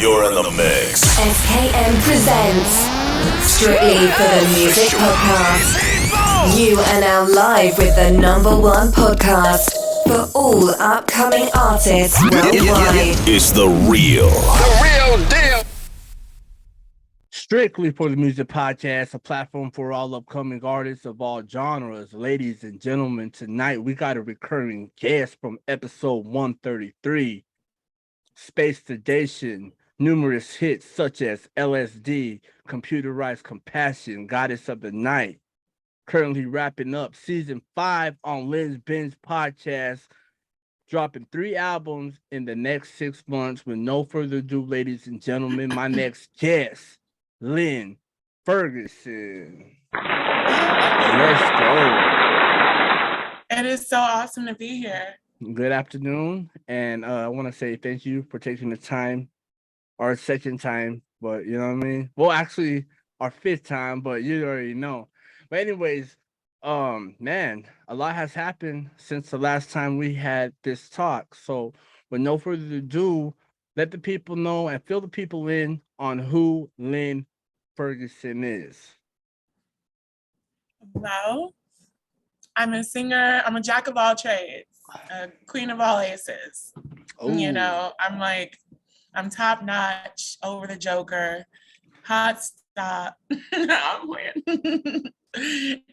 You're in the mix. SKM presents Strictly for the Music Podcast. You are now live with the #1 podcast for all upcoming artists worldwide. It's the real deal. Strictly for the Music Podcast, a platform for all upcoming artists of all genres. Ladies and gentlemen, tonight we got a recurring guest from episode 133. Space Sedation, numerous hits such as LSD, Computerized Compassion, Goddess of the Night. Currently wrapping up season 5 on Lin's Binge podcast, dropping 3 albums in the next 6 months. With no further ado, ladies and gentlemen, my next guest, Lin Ferguson. Let's go. It is so awesome to be here. Good afternoon, and I want to say thank you for taking the time, our second time, but you know what I mean? Well, actually, our 5th time, but you already know. But anyways, man, a lot has happened since the last time we had this talk. So with no further ado, let the people know and fill the people in on who Lin Ferguson is. Well, I'm a singer. I'm a jack of all trades, a queen of all aces. Ooh. You know, I'm top notch, over the Joker, hot stop. I'm playing.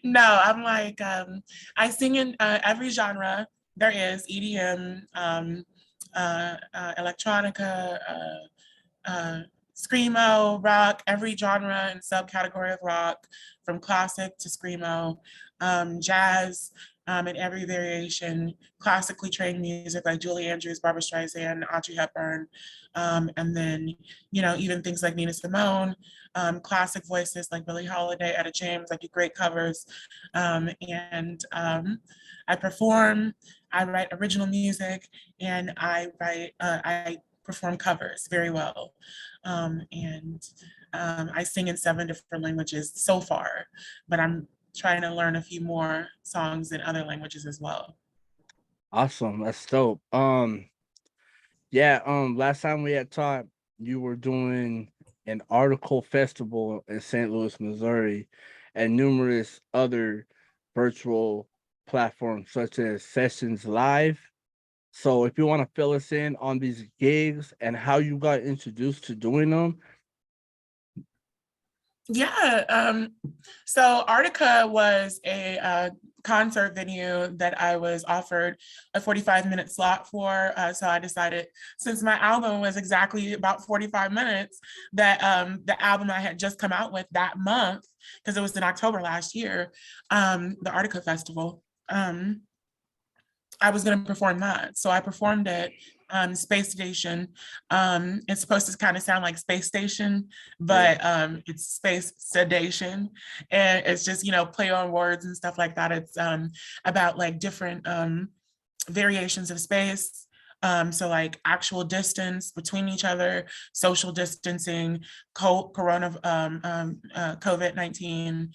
No, I'm like, I sing in every genre there is: EDM, electronica, screamo, rock, every genre and subcategory of rock, from classic to screamo, jazz, and every variation, classically trained music like Julie Andrews, Barbra Streisand, Audrey Hepburn, and then, you know, even things like Nina Simone, classic voices like Billie Holiday, Etta James. I do great covers, and I perform, I write original music, and I perform covers very well. And I sing in 7 different languages so far, but I'm trying to learn a few more songs in other languages as well. Awesome, that's dope. Last time we had talked, you were doing an article festival in St. Louis, Missouri, and numerous other virtual platforms such as Sessions Live. So if you want to fill us in on these gigs and how you got introduced to doing them. Yeah, so Artica was a concert venue that I was offered a 45-minute slot for. So I decided, since my album was exactly about 45 minutes, that the album I had just come out with that month, because it was in October last year, the Artica Festival, I was going to perform that. So I performed it. Space Station. It's supposed to kind of sound like Space Station, but it's Space Sedation. And it's just, you know, play on words and stuff like that. It's about like different variations of space. So like actual distance between each other, social distancing, COVID-19,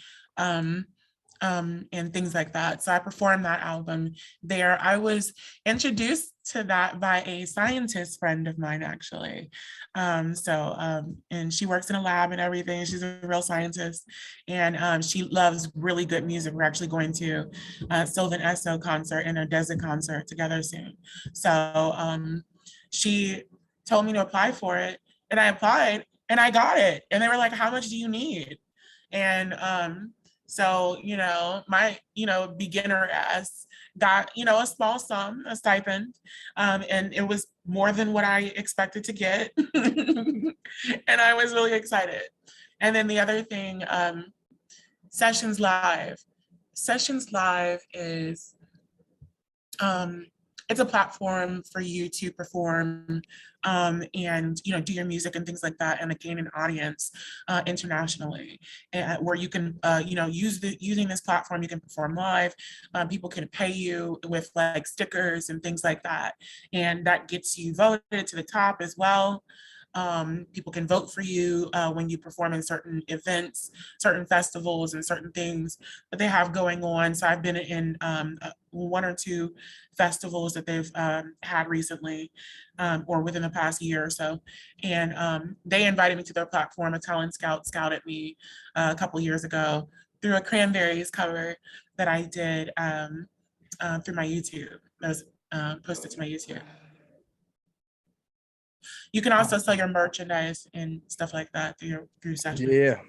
and things like that. So I performed that album there. I was introduced to that by a scientist friend of mine, actually. And she works in a lab and everything. She's a real scientist, and she loves really good music. We're actually going to Sylvan Esso concert and a Desert concert together soon. So she told me to apply for it, and I applied and I got it. And they were like, "How much do you need?" And so, you know, my, beginner ass got, a small sum, a stipend, and it was more than what I expected to get. And I was really excited. And then the other thing, Sessions Live. Sessions Live is, it's a platform for you to perform and do your music and things like that, and gain an audience internationally, where you can using this platform, you can perform live. People can pay you with like stickers and things like that, and that gets you voted to the top as well. People can vote for you when you perform in certain events, certain festivals, and certain things that they have going on. So I've been in one or two festivals that they've had recently or within the past year or so. And they invited me to their platform. A talent scout scouted me a couple years ago through a Cranberries cover that I did through my YouTube. That was posted to my YouTube. You can also sell your merchandise and stuff like that through sessions. Yeah.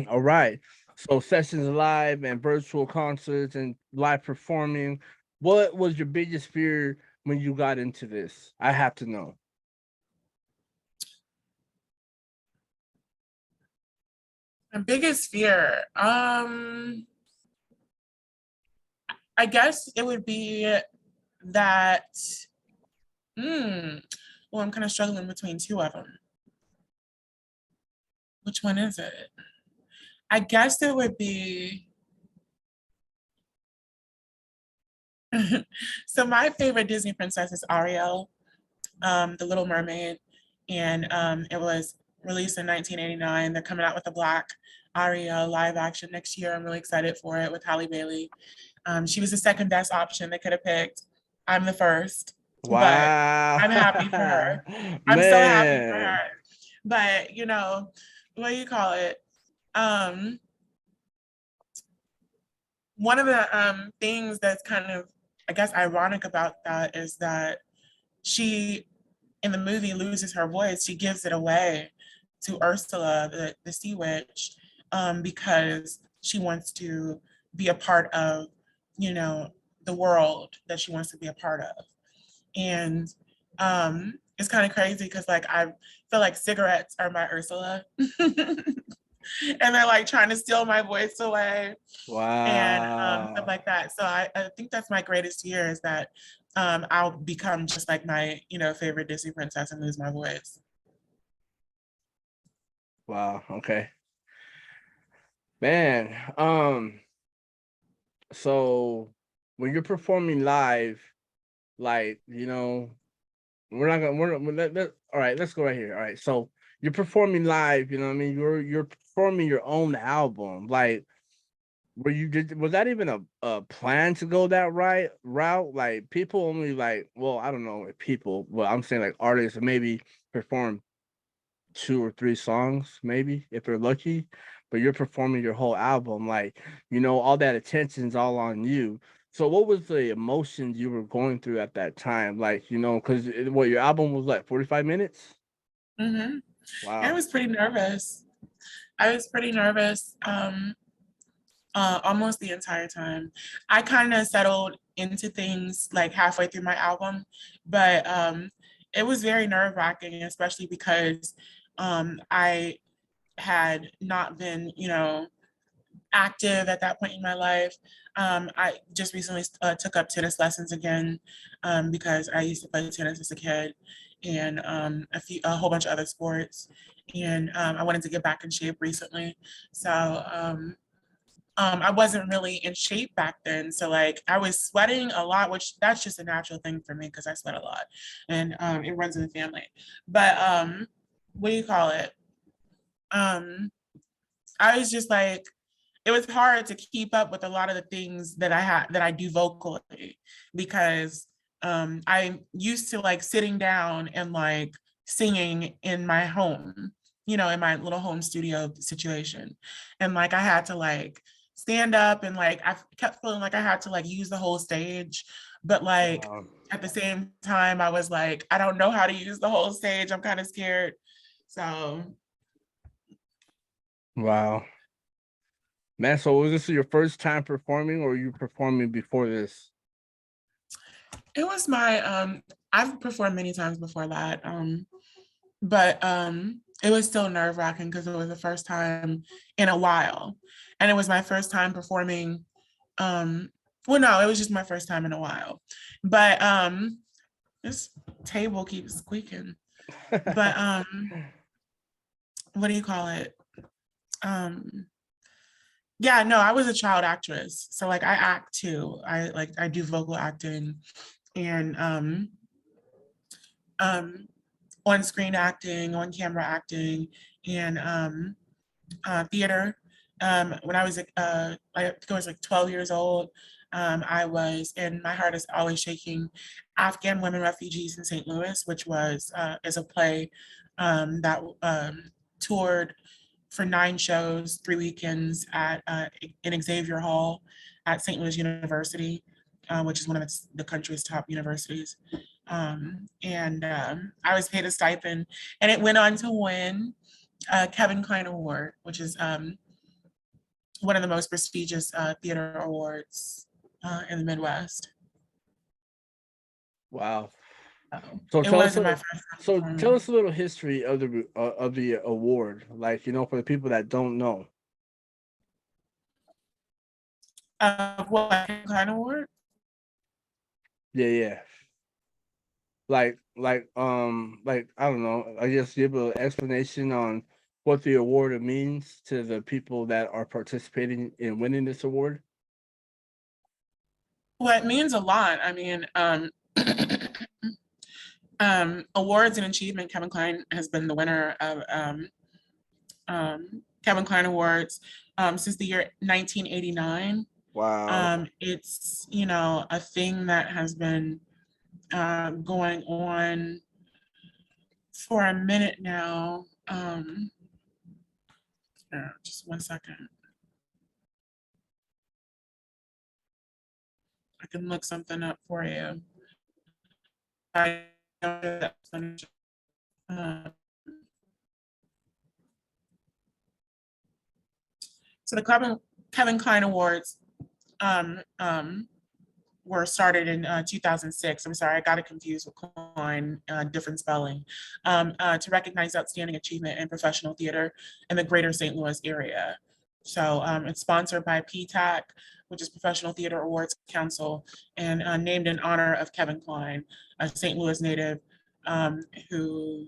All right. So sessions live and virtual concerts and live performing. What was your biggest fear when you got into this? I have to know. My biggest fear, I guess it would be that, well, I'm kind of struggling between two of them. Which one is it? I guess it would be, so my favorite Disney princess is Ariel, the Little Mermaid, and it was released in 1989. They're coming out with a Black Ariel live action next year. I'm really excited for it with Halle Bailey. She was the second best option they could have picked. I'm the first, but Wow. I'm happy for her. I'm so happy for her. Man. But you know, what do you call it? One of the things that's kind of, I guess, ironic about that is that she, in the movie, loses her voice. She gives it away to Ursula, the sea witch, because she wants to be a part of, you know, the world that she wants to be a part of. And it's kind of crazy because like I feel like cigarettes are my Ursula. And they're like trying to steal my voice away and stuff Wow. like that. So I think that's my greatest fear is that I'll become just like my, you know, favorite Disney princess and lose my voice. Wow. Okay. Man. So when you're performing live, like, you know, all right, let's go right here. All right. So you're performing live, you know what I mean? You're performing your own album. Like, was that even a plan to go that route? Like people only like, well, I don't know if people, well, I'm saying like artists maybe perform 2 or 3 songs, maybe if they're lucky, but you're performing your whole album, like, you know, all that attention's all on you. So what was the emotions you were going through at that time? Like, you know, because what your album was like 45 minutes? Mm-hmm. I Wow. was pretty nervous. I was pretty nervous almost the entire time. I kind of settled into things like halfway through my album, but it was very nerve-wracking, especially because I had not been, you know, active at that point in my life. I just recently took up tennis lessons again because I used to play tennis as a kid and a whole bunch of other sports. And I wanted to get back in shape recently. So I wasn't really in shape back then. So like I was sweating a lot, which that's just a natural thing for me because I sweat a lot and it runs in the family. But what do you call it? I was just like, it was hard to keep up with a lot of the things that I do vocally because I'm used to like sitting down and like singing in my home, you know, in my little home studio situation. And like I had to like stand up and like I kept feeling like I had to like use the whole stage. But like Wow. at the same time, I was like, I don't know how to use the whole stage. I'm kind of scared. So Wow. Man, so was this your first time performing or were you performing before this? it was my I've performed many times before that. But it was still nerve-wracking because it was the first time in a while. And it was my first time performing. Well, no, it was just my first time in a while. But this table keeps squeaking. But what do you call it? Yeah, no, I was a child actress. So like I act too. I do vocal acting and um on-screen acting, on-camera acting, and theater. When I was I think I was like 12 years old, I was in My Heart Is Always Shaking, Afghan Women Refugees in St. Louis, which was is a play that toured for 9 shows, 3 weekends at in Xavier Hall at St. Louis University, which is one of the country's top universities. I was paid a stipend, and it went on to win Kevin Kline Award, which is one of the most prestigious theater awards in the Midwest. Wow. So tell us a little history of the award, like, for the people that don't know. What kind of award? Yeah. Like I don't know. I guess give an explanation on what the award means to the people that are participating in winning this award. Well, it means a lot. I mean, awards and achievement. Kevin Kline has been the winner of Kevin Kline Awards since the year 1989. Wow. It's a thing that has been going on for a minute now. Just 1 second. I can look something up for you. So the Kevin Kline Awards were started in 2006. I'm sorry, I got it confused with Kline, different spelling, to recognize outstanding achievement in professional theater in the greater St. Louis area. So it's sponsored by PTAC, which is Professional Theater Awards Council, and named in honor of Kevin Kline, a St. Louis native who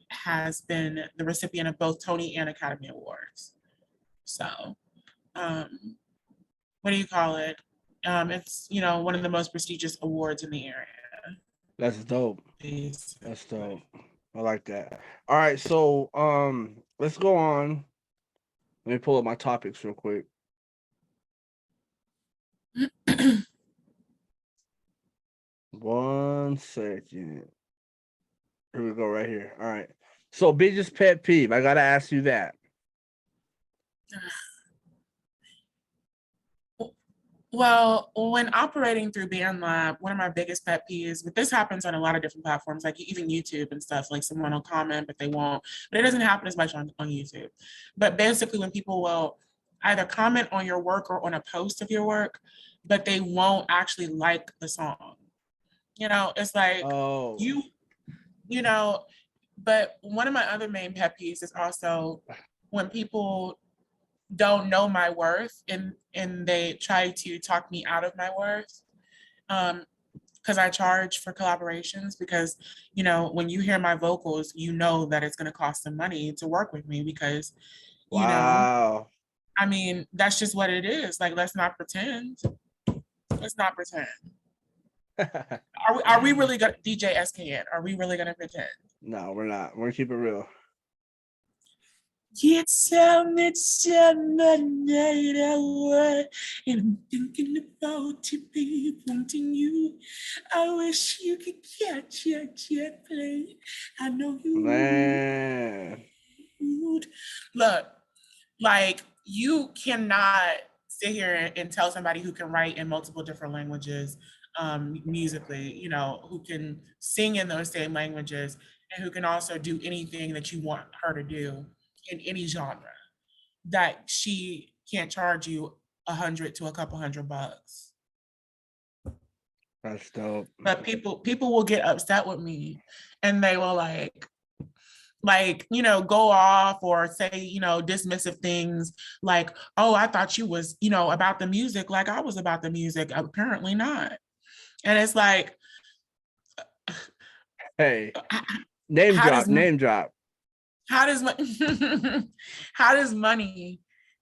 has been the recipient of both Tony and Academy Awards. So what do you call it? It's one of the most prestigious awards in the area. That's dope. That's dope. I like that. All right, so let's go on. Let me pull up my topics real quick. One second. Here we go, right here. All right. So biggest pet peeve. I gotta ask you that. Well, when operating through BandLab, one of my biggest pet peeves, but this happens on a lot of different platforms, like even YouTube and stuff, like someone will comment, but they won't. But it doesn't happen as much on YouTube. But basically when people will either comment on your work or on a post of your work, but they won't actually like the song. It's like, but one of my other main pet peeves is also when people don't know my worth and they try to talk me out of my worth, because I charge for collaborations, because when you hear my vocals, that it's going to cost them money to work with me, because wow. I mean, that's just what it is. Like, let's not pretend. Are we really gonna, DJ SKN, are we really gonna pretend? No, we're not. We're gonna keep it real. It's a midsummer night hour, and I'm thinking about you, babe, wanting you. I wish you could catch your jet plane. I know you would. Look, like, you cannot sit here and tell somebody who can write in multiple different languages musically, who can sing in those same languages, and who can also do anything that you want her to do in any genre, that she can't charge you $100 to a couple $100. That's dope. But people will get upset with me, and they will go off or say, dismissive things like, oh, I thought you was, about the music like I was about the music. Apparently not. And it's like, hey, name drop. How does money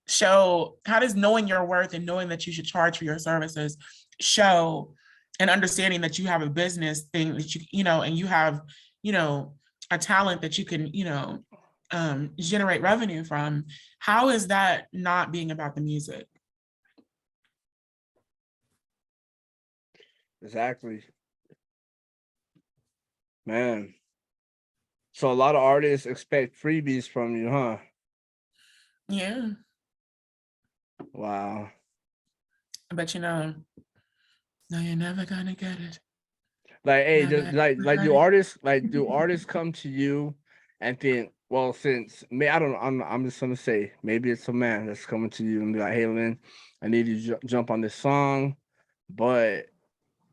show, how does knowing your worth and knowing that you should charge for your services show an understanding that you have a business thing that and you have you know, a talent that you can, you know, generate revenue from, how is that not being about the music? Exactly. Man. So a lot of artists expect freebies from you, huh? Yeah. Wow. But you know, no, you're never gonna get it. Like, hey, Never just like do artists come to you and think, well, since I don't know, I'm just gonna say maybe it's a man that's coming to you and be like, hey, Lin, I need you to jump on this song, but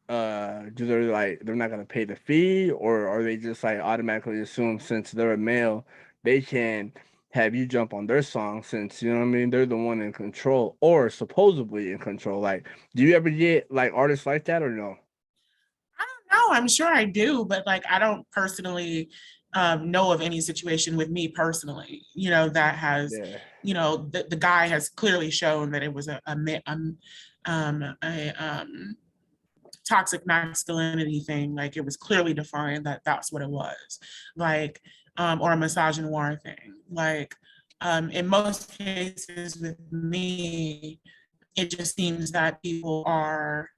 do they like they're not gonna pay the fee, or are they just like automatically assume since they're a male they can have you jump on their song since you know what I mean they're the one in control or supposedly in control? Like, do you ever get like artists like that or no? I don't know. I'm sure I do, but like I don't personally know of any situation with me personally, you know, that has, Yeah, you know, the guy has clearly shown that it was a toxic masculinity thing. Like it was clearly defined that that's what it was, like, or a misogynoir thing. Like, in most cases with me, it just seems that people are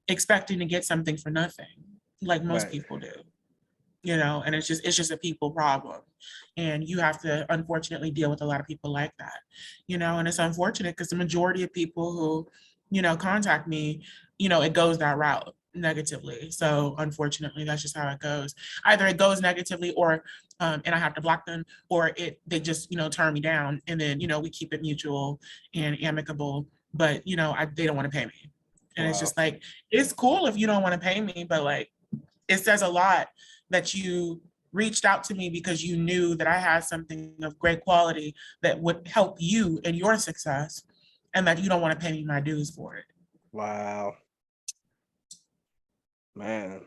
expecting to get something for nothing, like most right. people do, you know, and it's just a people problem. And you have to unfortunately deal with a lot of people like that, you know, and it's unfortunate because the majority of people who, you know, contact me, you know, it goes that route negatively. So unfortunately, that's just how it goes. Either it goes negatively or and I have to block them, or they just, you know, turn me down, and then, you know, we keep it mutual and amicable. But you know, they don't want to pay me. And it's Wow. just like, it's cool if you don't want to pay me, but like, it says a lot that you reached out to me because you knew that I had something of great quality that would help you in your success, and that you don't want to pay me my dues for it. Wow. Man.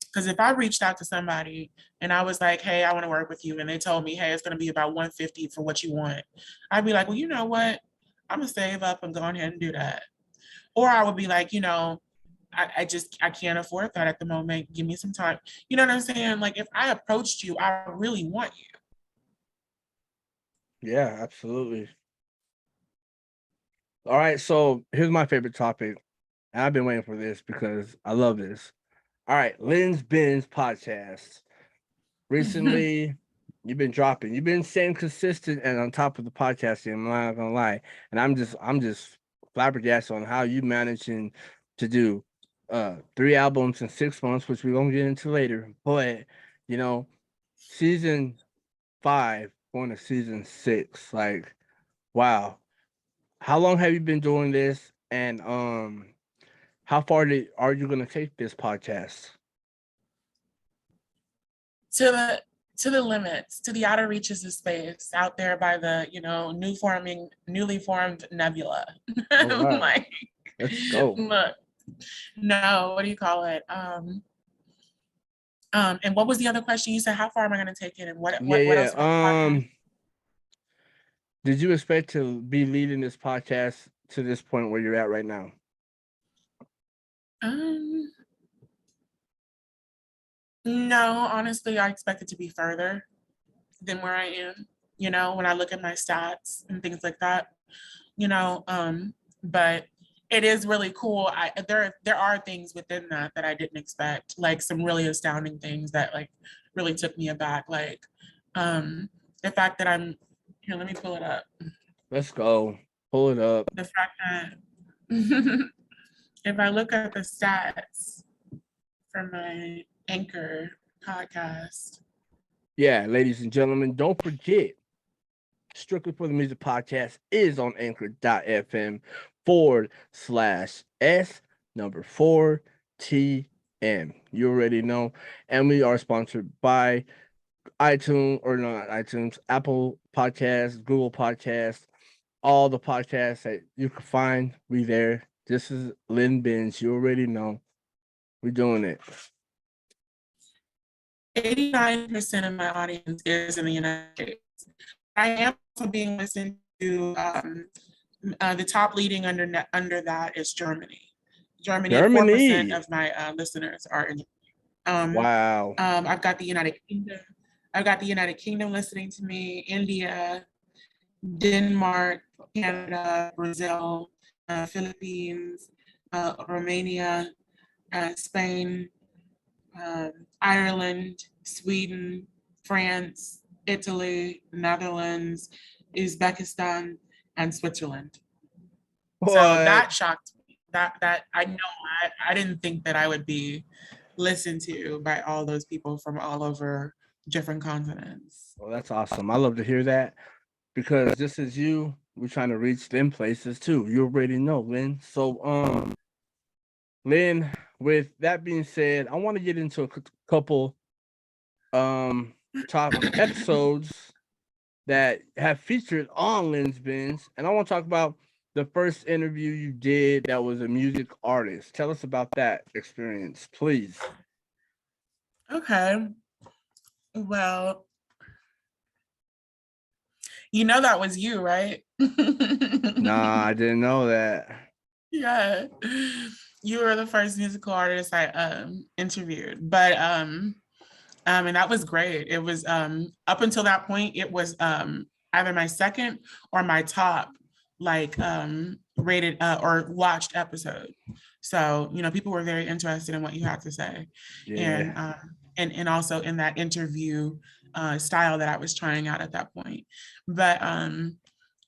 Because if I reached out to somebody and I was like, hey, I want to work with you, and they told me, hey, it's going to be about 150 for what you want, I'd be like, well, you know what? I'm going to save up and go ahead and do that. Or I would be like, you know, I can't afford that at the moment. Give me some time. You know what I'm saying? Like if I approached you, I really want you. Yeah, absolutely. All right, so here's my favorite topic. And I've been waiting for this because I love this. All right, Lynn's Bins podcast. Recently, you've been staying consistent and on top of the podcasting. I'm not gonna lie, and I'm just flabbergasted on how you managing to do 3 albums in 6 months, which we're gonna get into later. But you know, season 5 going to season 6, like wow. How long have you been doing this, and how far are you gonna take this podcast? to the to the limits, to the outer reaches of space, out there by the, you know, newly formed nebula. All right, Like, let's go. look, no, what do you call it? And what was the other question? You said, how far am I going to take it, and Yeah, what yeah. else about the podcast? Did you expect to be leading this podcast to this point where you're at right now? Um, no, honestly, I expect it to be further than where I am. You know, when I look at my stats and things like that, you know, but it is really cool. There are things within that that I didn't expect, like some really astounding things that like really took me aback. Like the fact that I'm here, let me pull it up. Let's go. Pull it up. The fact that if I look at the stats for my Anchor podcast. Yeah, ladies and gentlemen, don't forget Strictly for the Music podcast is on anchor.fm /S number 4TM. You already know. And we are sponsored by iTunes, or no, not iTunes, Apple Podcasts, Google Podcasts, all the podcasts that you can find. We there. This is Lin Binge. You already know. We're doing it. 89% of my audience is in the United States. I am also being listened to. The top leading under that is Germany. Germany, 4% Germany. of my listeners are in. Wow. I've got the United Kingdom. I've got the United Kingdom listening to me, India, Denmark, Canada, Brazil, Philippines, Romania, Spain, Ireland, Sweden, France, Italy, Netherlands, Uzbekistan, and Switzerland. So What? that shocked me. That I know I didn't think that I would be listened to by all those people from all over different continents. Well, that's awesome. I love to hear that because just as you, we're trying to reach them places too. You already know, Lynn. So, Lynn, with that being said, I want to get into a couple top episodes that have featured on Lynn's Bins, and I want to talk about the first interview you did that was a music artist. Tell us about that experience, please. Okay. Well, you know that was you, right? Nah, I didn't know that. Yeah. You were the first musical artist I interviewed. But and that was great. It was up until that point, it was either my second or my top like rated or watched episode. So, you know, people were very interested in what you had to say. Yeah. And also in that interview style that I was trying out at that point. But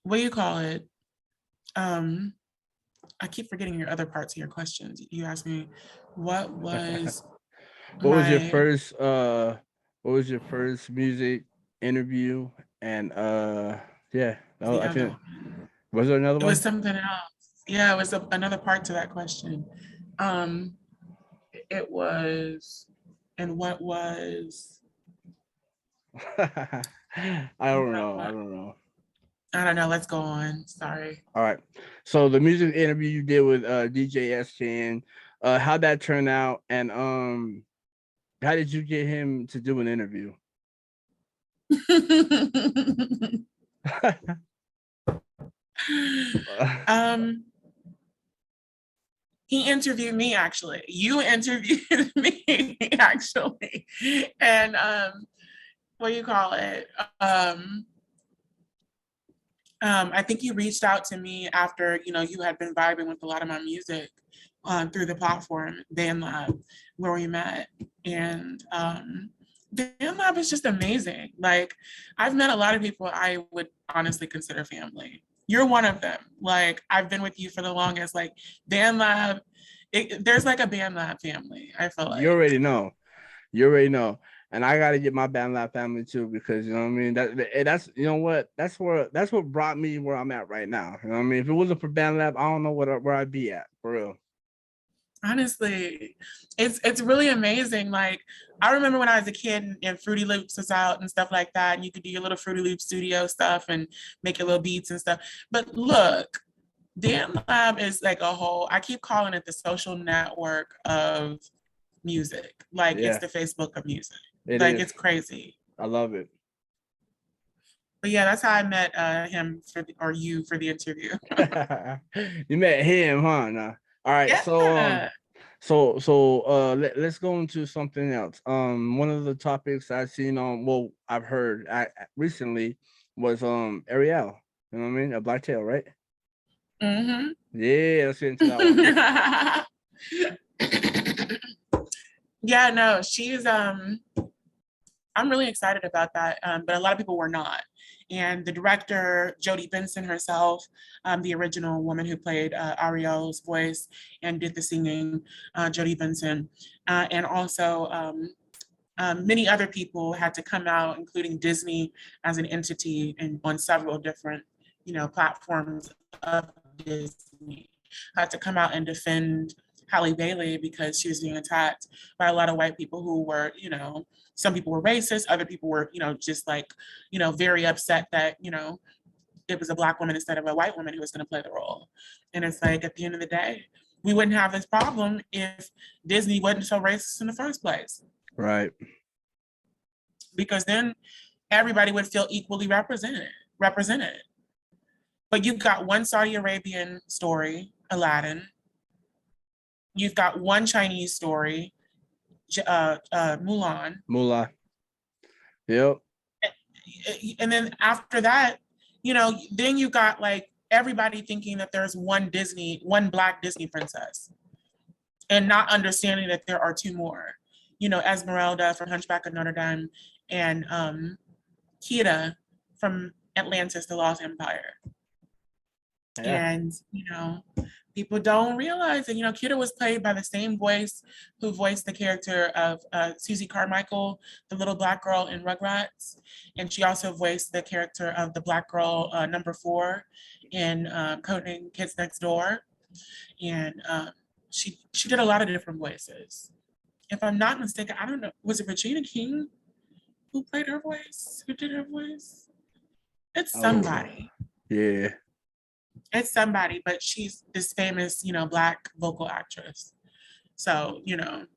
what do you call it? I keep forgetting your other parts of your questions. You asked me what was What was your my first music interview? And yeah, the I other think one. was there another It was one? something else. Yeah, it was another part to that question. Um, it was, and what was, I don't what know. I was, don't know. I don't know. Let's go on. Sorry. All right. So the music interview you did with DJ SKN, how'd that turn out? And how did you get him to do an interview? um, he interviewed me actually. You interviewed me actually, and what do you call it? Um, I think you reached out to me after, you know, you had been vibing with a lot of my music through the platform, BandLab, where we met. And BandLab is just amazing. Like, I've met a lot of people I would honestly consider family. You're one of them. Like, I've been with you for the longest. Like, BandLab, there's like a BandLab family, I feel You like. already know. You already know. And I gotta get my Band Lab family too, because you know what I mean. That's you know what that's what brought me where I'm at right now. You know what I mean. If it wasn't for Band Lab, I don't know where I'd be at for real. Honestly, it's really amazing. Like, I remember when I was a kid and Fruity Loops was out and stuff like that, and you could do your little Fruity Loop studio stuff and make your little beats and stuff. But look, Dan Lab is like a whole, I keep calling it the social network of music. Like, it's Yeah, the Facebook of music. it Like, is. it's crazy. I love it. But yeah, that's how I met him or you for the interview. You met him, huh? Nah. All right. Yeah. Let's go into something else. One of the topics I've seen I've heard recently was Ariel. You know what I mean? A black tail, right? Mm-hmm. Yeah, let's get into that one. Yeah, no, she's I'm really excited about that, but a lot of people were not. And the director, Jodie Benson herself, the original woman who played Ariel's voice and did the singing, Jodie Benson, and also many other people had to come out, including Disney as an entity and on several different, you know, platforms of Disney, had to come out and defend Halle Bailey because she was being attacked by a lot of white people who were, you know, some people were racist, other people were, you know, just like, you know, very upset that, you know, it was a black woman instead of a white woman who was going to play the role. And it's like, at the end of the day, we wouldn't have this problem if Disney wasn't so racist in the first place. Right. Because then everybody would feel equally represented. But you've got one Saudi Arabian story, Aladdin. You've got one Chinese story, Mulan. Mulan. Yep. And then after that, then you got like everybody thinking that there's one Black Disney princess, and not understanding that there are two more. Esmeralda from Hunchback of Notre Dame, and Kira from Atlantis: The Lost Empire. Yeah. And people don't realize that Kira was played by the same voice who voiced the character of Susie Carmichael, the little Black girl in Rugrats, and she also voiced the character of the Black girl number 4 in Codename Kids Next Door. And she did a lot of different voices. If I'm not mistaken, I don't know, was it Regina King who played her voice? Who did her voice? It's somebody. Yeah. It's somebody, but she's this famous, Black vocal actress. So, and then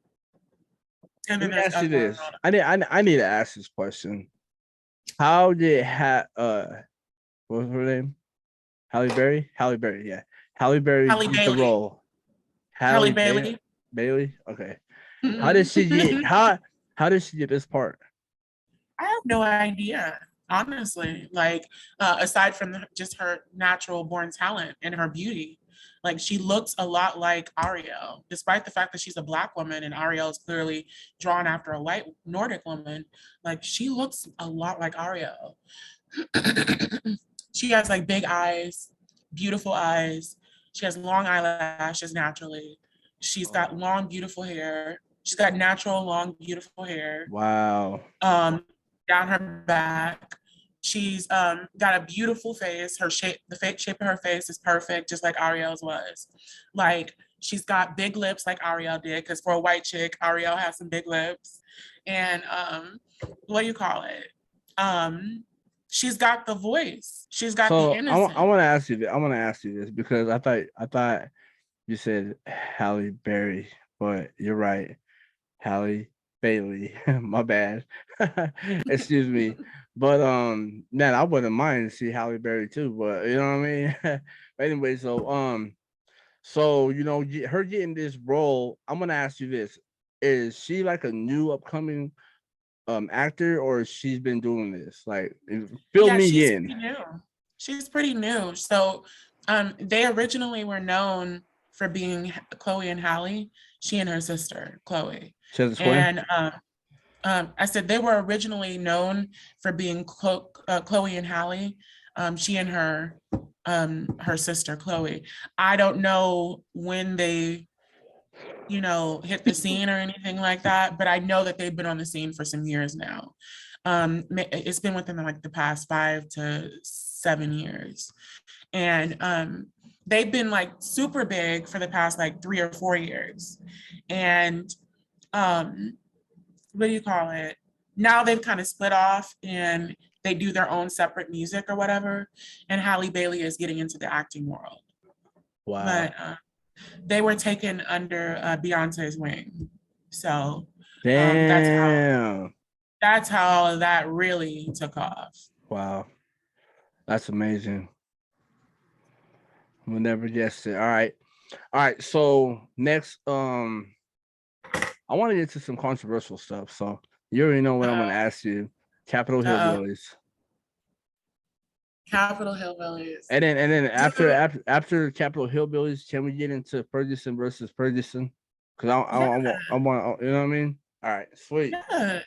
Let me there's ask you other. this. I need to ask this question. How did what was her name? Halle Berry? Halle Berry, yeah. Halle Berry Halle get the Bailey. role. Halle Bailey. Bailey? Okay. How did she get how did she get this part? I have no idea, honestly. Like, aside from just her natural born talent and her beauty, like she looks a lot like Ariel, despite the fact that she's a Black woman and Ariel is clearly drawn after a white Nordic woman. Like, she looks a lot like Ariel. She has like big eyes, beautiful eyes. She has long eyelashes naturally. She's got long, beautiful hair. She's got natural, long, beautiful hair. Wow. Down her back. She's got a beautiful face. The shape of her face is perfect, just like Ariel's was. Like, she's got big lips like Ariel did, because for a white chick, Ariel has some big lips. And what do you call it? She's got the voice. She's got the innocence. I want to ask you this. I want to ask you this because I thought you said Halle Berry, but you're right. Halle Bailey. My bad. Excuse me. But man, I wouldn't mind to see Halle Berry too, but you know what I mean? But anyway, so her getting this role, I'm gonna ask you this. Is she like a new upcoming actor, or she's been doing this? Like, fill me in. Pretty new. She's pretty new. So they originally were known for being Chloe and Halle, she and her sister, Chloe. And I said they were originally known for being Chloe and Halle, she and her sister, Chloe. I don't know when they, hit the scene or anything like that, but I know that they've been on the scene for some years now. It's been within like the past 5 to 7 years. And they've been like super big for the past like 3 or 4 years. And what do you call it? Now they've kind of split off and they do their own separate music or whatever. And Halle Bailey is getting into the acting world. Wow. But they were taken under Beyonce's wing. So that's how that really took off. Wow. That's amazing. We'll never guess it. All right. So next, I want to get to some controversial stuff. So you already know what I'm going to ask you. Capitol Hillbillies. Capitol Hillbillies. And then after Capitol Hillbillies, can we get into Ferguson versus Ferguson? Because I want, you know what I mean? All right, sweet. Yeah.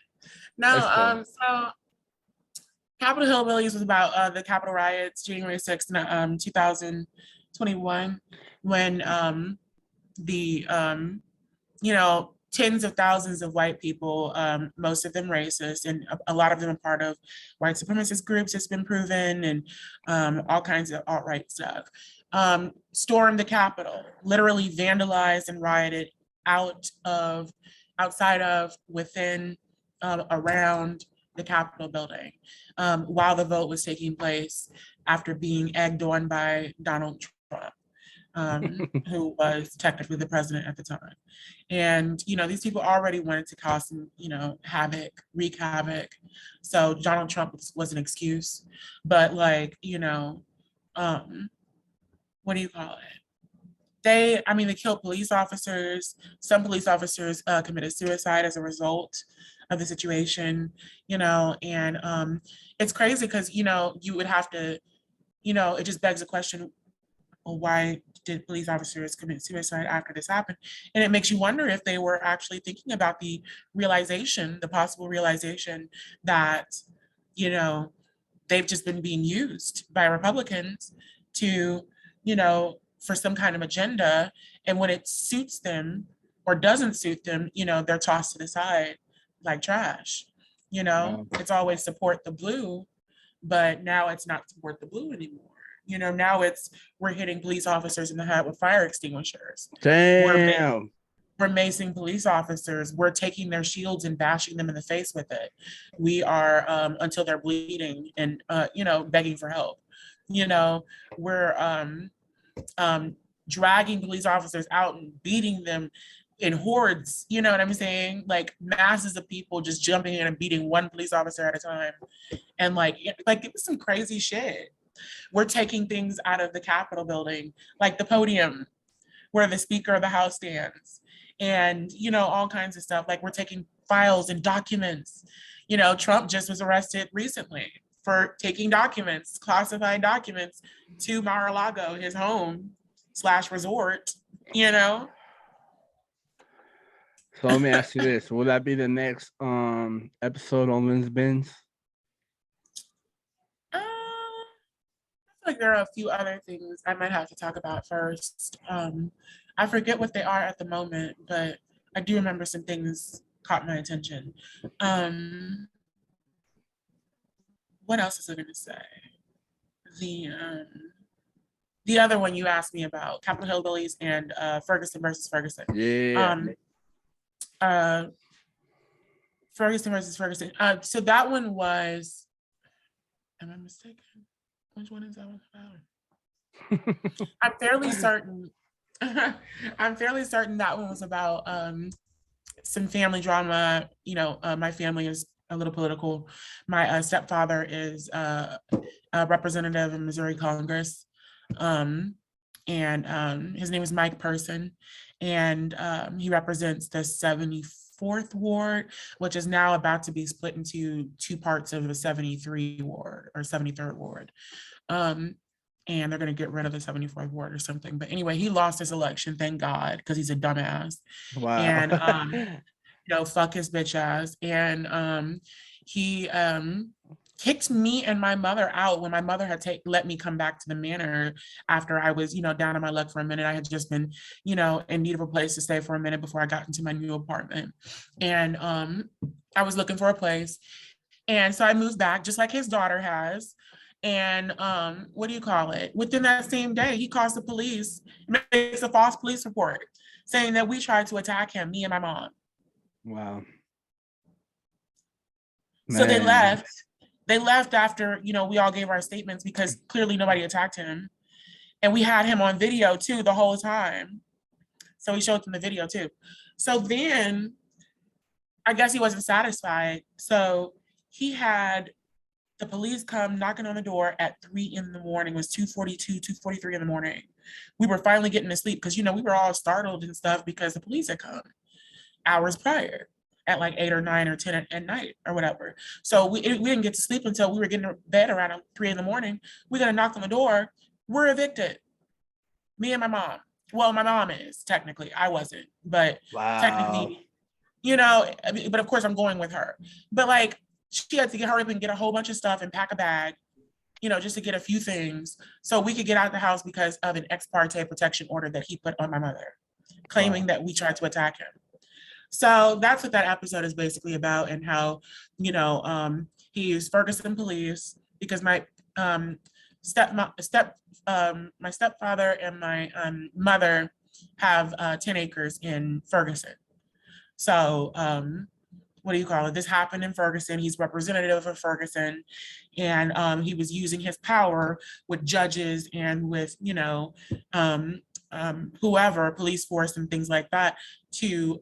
No, so Capitol Hillbillies was about the Capitol riots, January 6th, 2021, when the tens of thousands of white people, most of them racist, and a lot of them are part of white supremacist groups, it's been proven, and all kinds of alt-right stuff, stormed the Capitol, literally vandalized and rioted outside of, within, around the Capitol building, while the vote was taking place after being egged on by Donald Trump. Who was technically the president at the time. And, these people already wanted to cause some, wreak havoc. So Donald Trump was an excuse. But like, what do you call it? they killed police officers. Some police officers committed suicide as a result of the situation, and it's crazy because, you would have to, it just begs the question, well, why did police officers commit suicide after this happened? And it makes you wonder if they were actually thinking about the possible realization that, they've just been being used by Republicans to, for some kind of agenda. And when it suits them or doesn't suit them, they're tossed to the side like trash. It's always support the blue, but now it's not support the blue anymore. Now we're hitting police officers in the head with fire extinguishers. Damn. We're macing police officers. We're taking their shields and bashing them in the face with it. We are, until they're bleeding and, begging for help. We're dragging police officers out and beating them in hordes. You know what I'm saying? Like masses of people just jumping in and beating one police officer at a time. And like it was some crazy shit. We're taking things out of the Capitol building, like the podium where the Speaker of the House stands, and, all kinds of stuff. Like we're taking files and documents. Trump just was arrested recently for taking documents, classified documents, to Mar-a-Lago, his home / resort, So let me ask you this. Will that be the next episode on Lynn's Bins? Like there are a few other things I might have to talk about first. I forget what they are at the moment, but I do remember some things caught my attention. What else is I going to say? The other one you asked me about, Capitol Hillbillies and Ferguson versus Ferguson. Yeah. Ferguson versus Ferguson. So that one was, am I mistaken? Which one is that one about? I'm fairly certain that one was about some family drama. My family is a little political. My stepfather is a representative in Missouri Congress. And his name is Mike Person. And he represents the 74th Ward, which is now about to be split into two parts of the 73 Ward or 73rd Ward. And they're going to get rid of the 74th Ward or something. But anyway, he lost his election, thank God, because he's a dumbass. Wow. And, fuck his bitch ass. And he kicked me and my mother out when my mother had let me come back to the manor after I was, down on my luck for a minute. I had just been, in need of a place to stay for a minute before I got into my new apartment. And I was looking for a place. And so I moved back just like his daughter has. And within that same day, he calls the police, makes a false police report saying that we tried to attack him, me and my mom. Wow. So they left. They left after, we all gave our statements because clearly nobody attacked him. And we had him on video too the whole time. So he showed them the video too. So then I guess he wasn't satisfied. So he had the police come knocking on the door at 3 a.m. It was 2:42, 2:43 in the morning. We were finally getting to sleep because, we were all startled and stuff because the police had come hours prior at like 8 or 9 or 10 at night or whatever. So we didn't get to sleep until we were getting to bed around 3 a.m. We got to knock on the door. We're evicted. Me and my mom. Well, my mom is technically. I wasn't, but technically, but of course I'm going with her. But like, she had to hurry up and get a whole bunch of stuff and pack a bag, just to get a few things so we could get out of the house because of an ex parte protection order that he put on my mother, claiming that we tried to attack him. So that's what that episode is basically about, and how, he used Ferguson police because my stepfather and my mother have 10 acres in Ferguson. So this happened in Ferguson. He's representative of Ferguson, and he was using his power with judges and with whoever, police force and things like that, to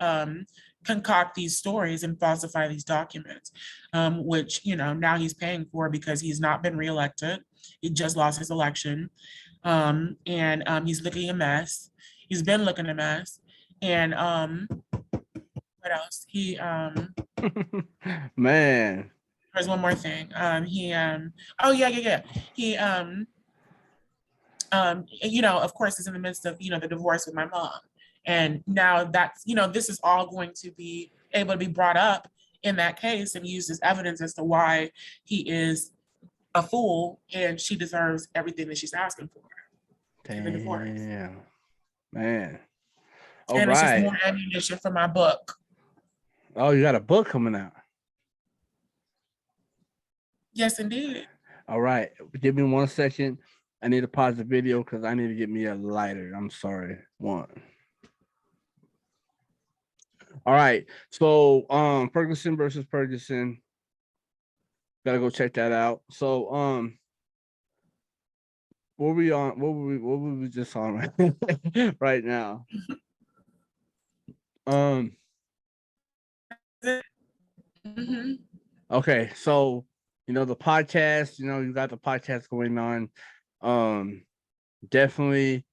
concoct these stories and falsify these documents, which now he's paying for because he's not been reelected. He just lost his election, and he's looking a mess. He's been looking a mess. And what else? He Man. there's one more thing. Oh yeah. He you know, of course, is in the midst of, you know, the divorce with my mom. And now that's, you know, this is all going to be able to be brought up in that case and used as evidence as to why he is a fool and she deserves everything that she's asking for in the divorce. Damn. Man. All And it's just right. more ammunition for my book. Oh, you got a book coming out. Yes, indeed. All right. Give me 1 second. I need to pause the video because I need to get me a lighter. I'm sorry. One. All right. So Ferguson versus Ferguson. Gotta go check that out. So what were we on? What were we just on right, right now? Mm-hmm. Okay, so you know the podcast, you know, you got the podcast going on. Definitely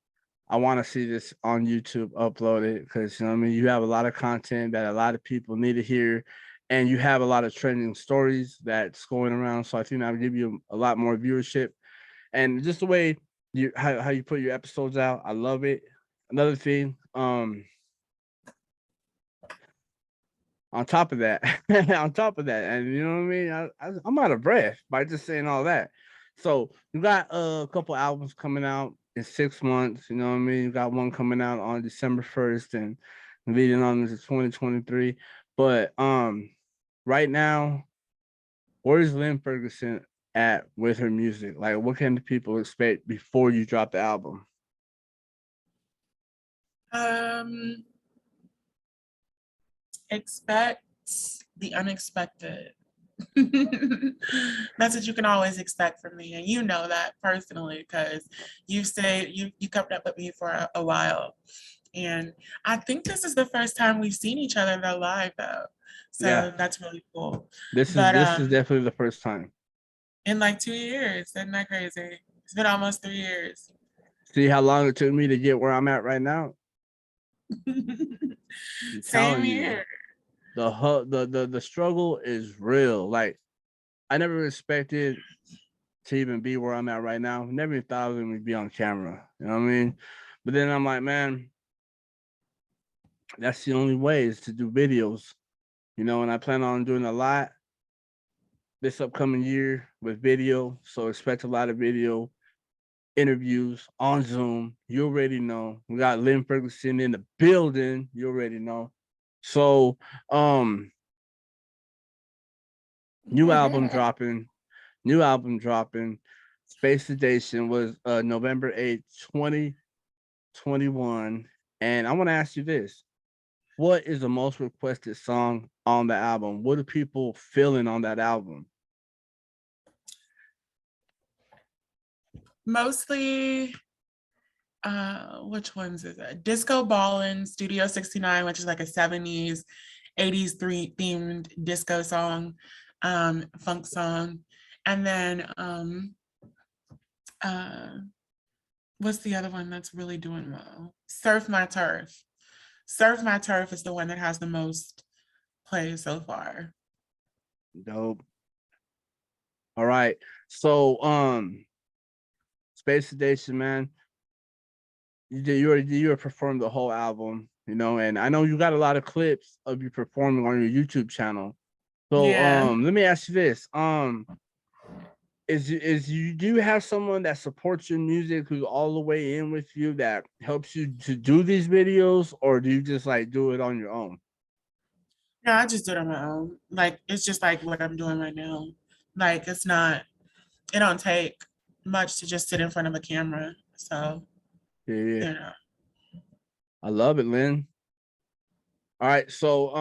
I want to see this on YouTube uploaded because you know what I mean, you have a lot of content that a lot of people need to hear, and you have a lot of trending stories that's going around. So I think that'll give you a lot more viewership. And just the way you how you put your episodes out, I love it. Another thing, on top of that, on top of that, and you know what I mean, I'm out of breath by just saying all that. So you got a couple albums coming out in 6 months. You know what I mean. You got one coming out on December 1st and leading on into 2023. But right now, where's Lin Ferguson at with her music? Like, what can the people expect before you drop the album? Expect the unexpected. That's what you can always expect from me, and you know that personally because you kept up with me for a while, and I think this is the first time we've seen each other in real live though, Yeah, so that's really cool. this is But this is definitely the first time. in like 2 years, isn't that crazy? It's been almost 3 years. See how long it took me to get where I'm at right now? I'm Same telling you, here. the struggle is real. Like I never expected to even be where I'm at right now. Never even thought I was gonna be on camera. You know what I mean? But then I'm like, man, that's the only way is to do videos. You know, and I plan on doing a lot this upcoming year with video. So expect a lot of video interviews on Zoom. You already know. We got Lin Ferguson in the building. You already know. So new album dropping. New album dropping. Space Sedation was November 8th, 2021. And I want to ask you this. What is the most requested song on the album? What are people feeling on that album? Mostly, which ones is it? Disco Ballin' Studio 69, which is like a 70s, 80s themed disco song, funk song. And then what's the other one that's really doing well? Surf My Turf. Surf My Turf is the one that has the most plays so far. Dope. All right. So Space Sedation, man. You performed the whole album, you know, and I know you got a lot of clips of you performing on your YouTube channel. So Yeah. let me ask you this. Is you do you have someone that supports your music who's all the way in with you that helps you to do these videos, or do you just like do it on your own? No, I just do it on my own. Like it's just like what I'm doing right now. Like it don't take much to just sit in front of a camera. So, Yeah, you know. I love it, Lynn. All right, so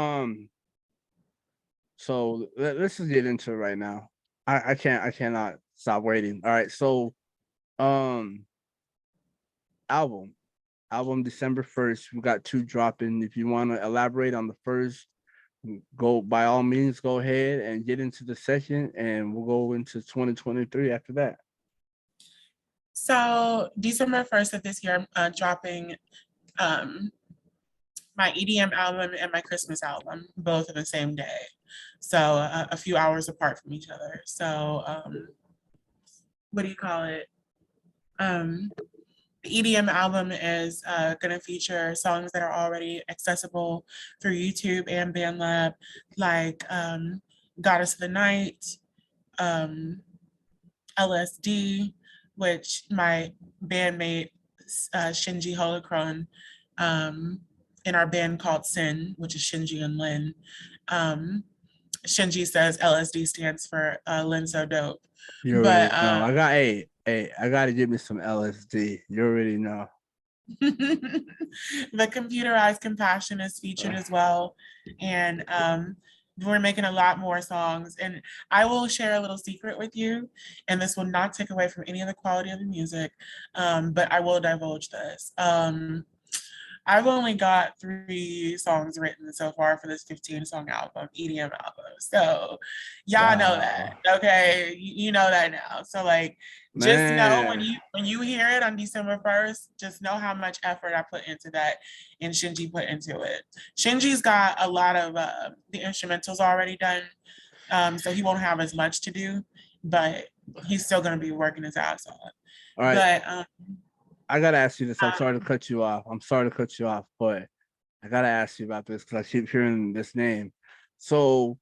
let's just get into it right now. I cannot stop waiting. All right, so um album album December 1st. We got 2 dropping. If you want to elaborate on the first, go by all means, go ahead and get into the second, and we'll go into 2023 after that. So December 1st of this year, I'm dropping my EDM album and my Christmas album, both on the same day. So a few hours apart from each other. So what do you call it? The EDM album is going to feature songs that are already accessible through YouTube and BandLab, like Goddess of the Night, LSD, which my bandmate Shinji Holocron in our band called Sin, which is Shinji and Lin. Shinji says LSD stands for Lin So Dope. You already know. I gotta give me some LSD. You already know. The Computerized Compassion is featured as well. And we're making a lot more songs. And I will share a little secret with you, and this will not take away from any of the quality of the music, but I will divulge this. I've only got 3 songs written so far for this 15-song album, EDM album. So y'all know that, okay? You know that now. So like, just know when you hear it on December 1st, just know how much effort I put into that and Shinji put into it. Shinji's got a lot of the instrumentals already done, so he won't have as much to do, but he's still gonna be working his ass off. All right. But I gotta ask you this. I'm sorry to cut you off. But I gotta ask you about this because I keep hearing this name. So,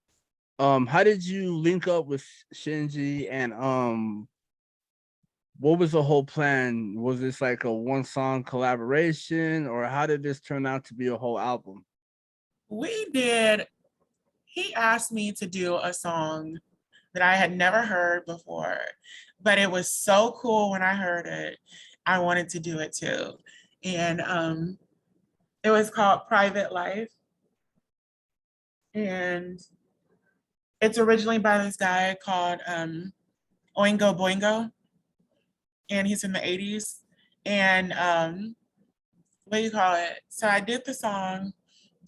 how did you link up with Shinji, and what was the whole plan? Was this like a 1-song collaboration, or how did this turn out to be a whole album? He asked me to do a song that I had never heard before, but it was so cool when I heard it. I wanted to do it too. And it was called Private Life. And it's originally by this guy called Oingo Boingo. And he's in the 80s. And what do you call it? So I did the song.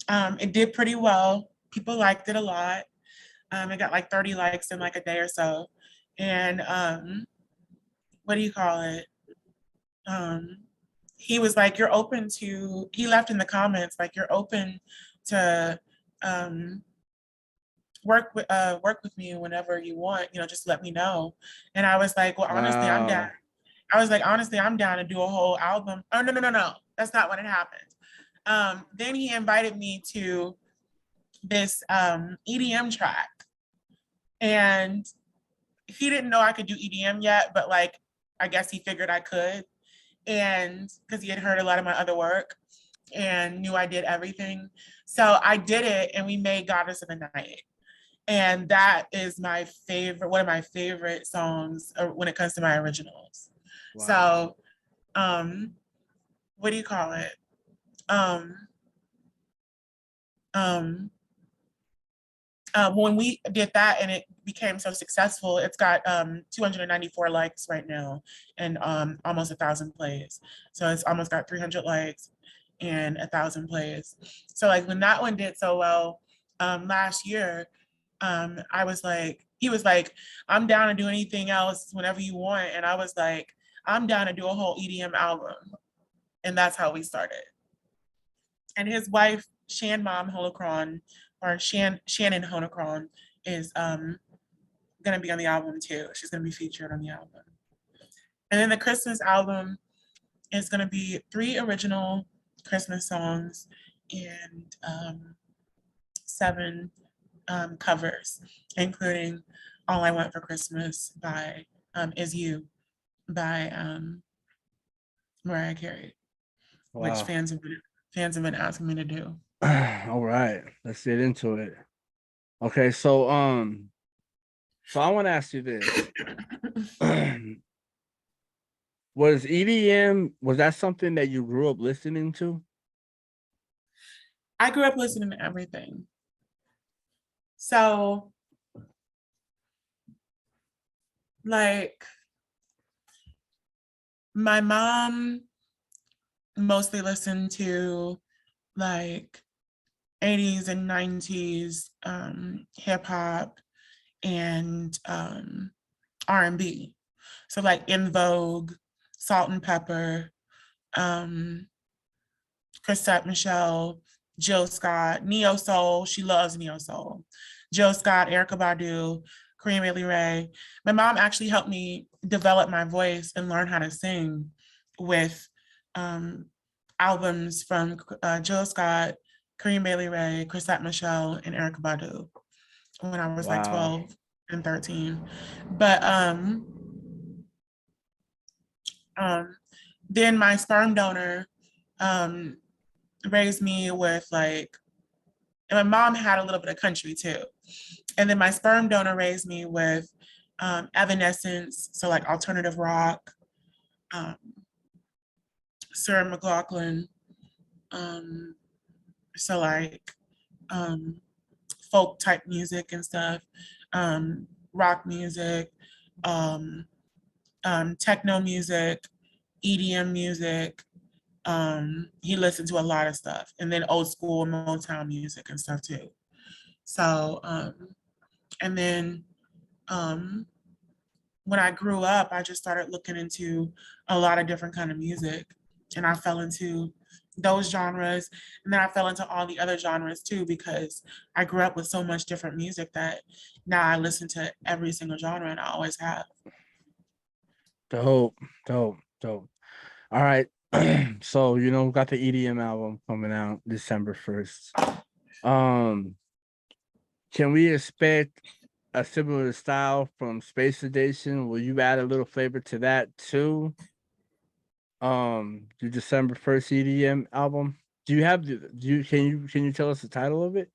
It did pretty well. People liked it a lot. It got like 30 likes in like a day or so. And what do you call it? He was like, he left in the comments, like, you're open to work with me whenever you want, just let me know. And I was like, well, honestly, I'm down. I'm down to do a whole album. Oh, no. That's not what had happened. Then he invited me to this EDM track. And he didn't know I could do EDM yet, but like, I guess he figured I could. And because he had heard a lot of my other work and knew I did everything. So I did it, and we made Goddess of the Night. And that is one of my favorite songs when it comes to my originals. Wow. So what do you call it? When we did that and it became so successful, it's got 294 likes right now and almost 1,000 plays. So it's almost got 300 likes and 1,000 plays. So like when that one did so well last year, he was like, I'm down to do anything else whenever you want. And I was like, I'm down to do a whole EDM album. And that's how we started. And his wife, Shannon Holocron, is gonna be on the album too. She's gonna be featured on the album. And then the Christmas album is gonna be 3 original Christmas songs and 7 covers, including All I Want for Christmas by Is You by Mariah Carey, which fans have been asking me to do. All right, let's get into it. Okay, so I want to ask you this. Was that something that you grew up listening to? I grew up listening to everything. So like my mom mostly listened to like 80s and 90s hip hop and R&B. So like In Vogue, Salt and Pepper, Chrisette Michelle, Jill Scott, Neo Soul. She loves Neo Soul. Jill Scott, Erykah Badu, Kareem Bailey Ray. My mom actually helped me develop my voice and learn how to sing with albums from Jill Scott, Kareem Bailey Ray, Chrisette Michelle, and Erykah Badu when I was like Wow. 12 and 13. But then my sperm donor um, raised me with like, and my mom had a little bit of country too. And then my sperm donor raised me with Evanescence, so like alternative rock, um, Sarah McLachlan, so like um, folk type music and stuff, rock music, um, techno music, EDM music. He listened to a lot of stuff, and then old school Motown music and stuff too. So, and then when I grew up, I just started looking into a lot of different kind of music, and I fell into those genres, and then I fell into all the other genres too because I grew up with so much different music that now I listen to every single genre, and I always have. Dope, dope, dope. All right. So, we got the EDM album coming out December 1st. Can we expect a similar style from Space Station? Will you add a little flavor to that too? The December 1st EDM album. Do you have can you tell us the title of it?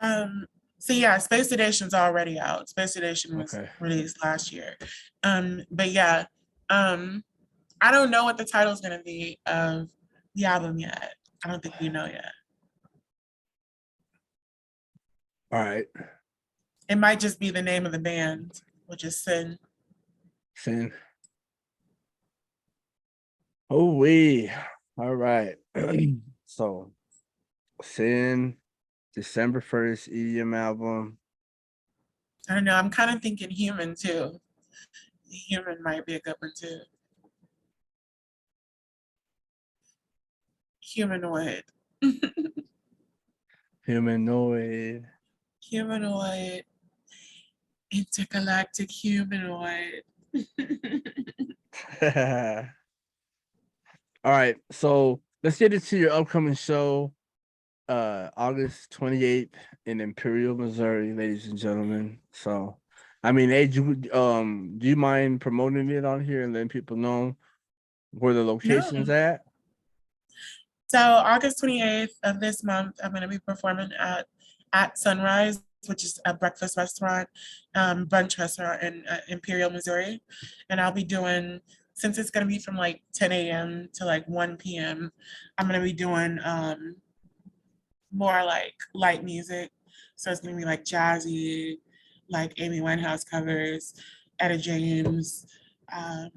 So yeah, Space Station's already out. Space Station was Okay. released last year. But yeah, I don't know what the title is gonna be of the album yet. I don't think we know yet. All right. It might just be the name of the band, which is Sin. Sin. Oh we. All right. So Sin, December 1st EDM album. I don't know. I'm kind of thinking Human too. Human might be a good one too. Humanoid. Humanoid. Humanoid. Intergalactic humanoid. All right, so let's get into your upcoming show, August 28th in Imperial, Missouri, ladies and gentlemen. So, I mean, hey, do you mind promoting it on here and letting people know where the No. location's at? So August 28th of this month, I'm going to be performing at Sunrise, which is a breakfast restaurant, brunch restaurant in Imperial, Missouri. And I'll be doing, since it's going to be from like 10 a.m. to like 1 p.m., I'm going to be doing more like light music. So it's going to be like jazzy, like Amy Winehouse covers, Etta James, um,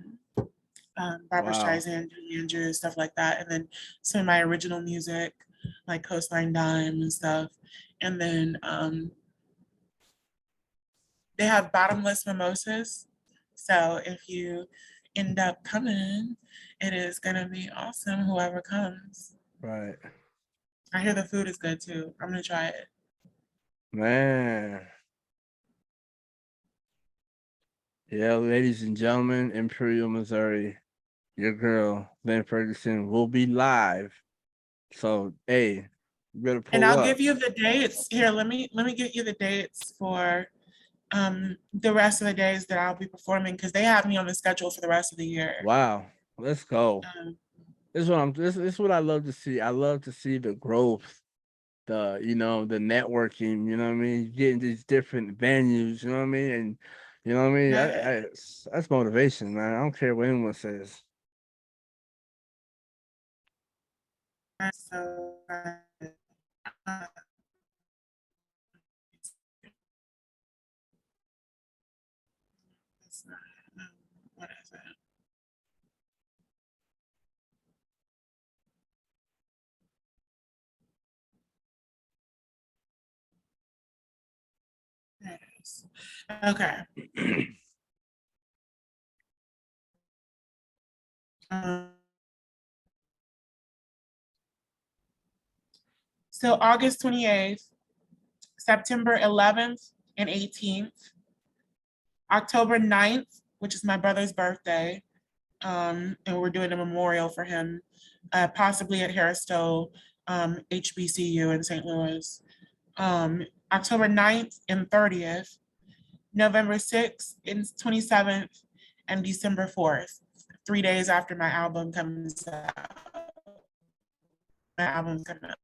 Barbara Wow, Streisand, Julie Andrews, stuff like that. And then some of my original music, like Coastline Dime and stuff. And then they have bottomless mimosas. So if you end up coming, it is gonna be awesome, whoever comes. right, I hear the food is good too. I'm gonna try it. man. Yeah, ladies and gentlemen, Imperial, Missouri, your girl, Lin Ferguson, will be live. So, hey, you better And pull I'll up. give you the dates. Here, let me get you the dates for the rest of the days that I'll be performing because they have me on the schedule for the rest of the year. Wow, let's go. Um, This is what I love to see. I love to see the growth, the networking, you know what I mean? Getting these different venues, you know what I mean? And you know what I mean? yeah. That's motivation, man. I don't care what anyone says. So uh, it's not, what is it? There it is. Okay. Um, So August 28th, September 11th and 18th, October 9th, which is my brother's birthday, and we're doing a memorial for him, possibly at Harris Stowe HBCU in St. Louis. October 9th and 30th, November 6th and 27th, and December 4th, 3 days after my album comes out. My album's coming out.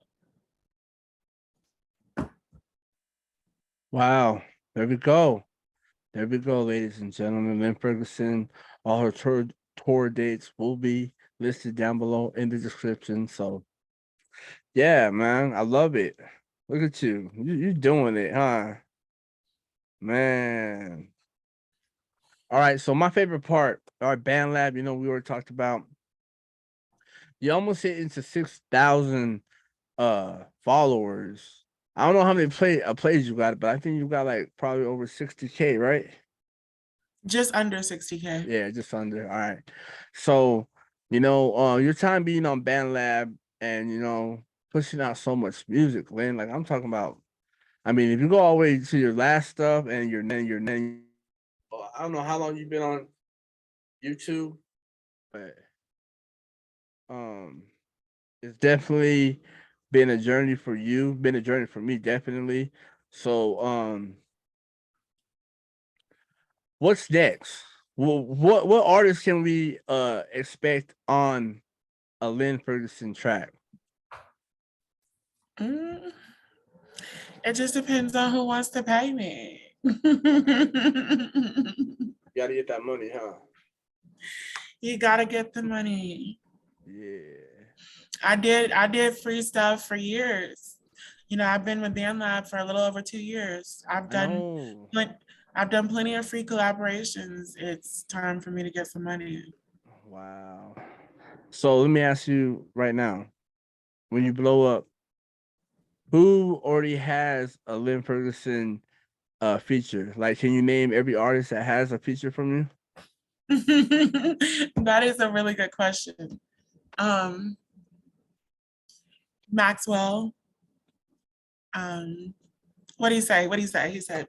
Wow. There we go. There we go, ladies and gentlemen. Lin Ferguson, all her tour dates will be listed down below in the description. So, yeah, man, I love it. Look at you. You're doing it, huh? Man. All right, so my favorite part, our band lab, we already talked about. You almost hit into 6,000 followers. I don't know how many plays you got, but I think you got like probably over 60K, right? Just under 60K. Yeah, just under. All right. So, your time being on Band Lab and pushing out so much music, Lynn. Like I'm talking about. I mean, if you go all the way to your last stuff and your I don't know how long you've been on YouTube, but it's definitely been a journey for you. Been a journey for me, definitely. So, what's next? Well, what artists can we expect on a Lin Ferguson track? It just depends on who wants to pay me. You gotta get that money, huh? You gotta get the money. Yeah. I did free stuff for years. I've been with BandLab for a little over 2 years. I've done plenty of free collaborations. It's time for me to get some money. Wow. So let me ask you right now, when you blow up, who already has a Lin Ferguson feature? Like, can you name every artist that has a feature from you? That is a really good question. Maxwell. What do you say? He said,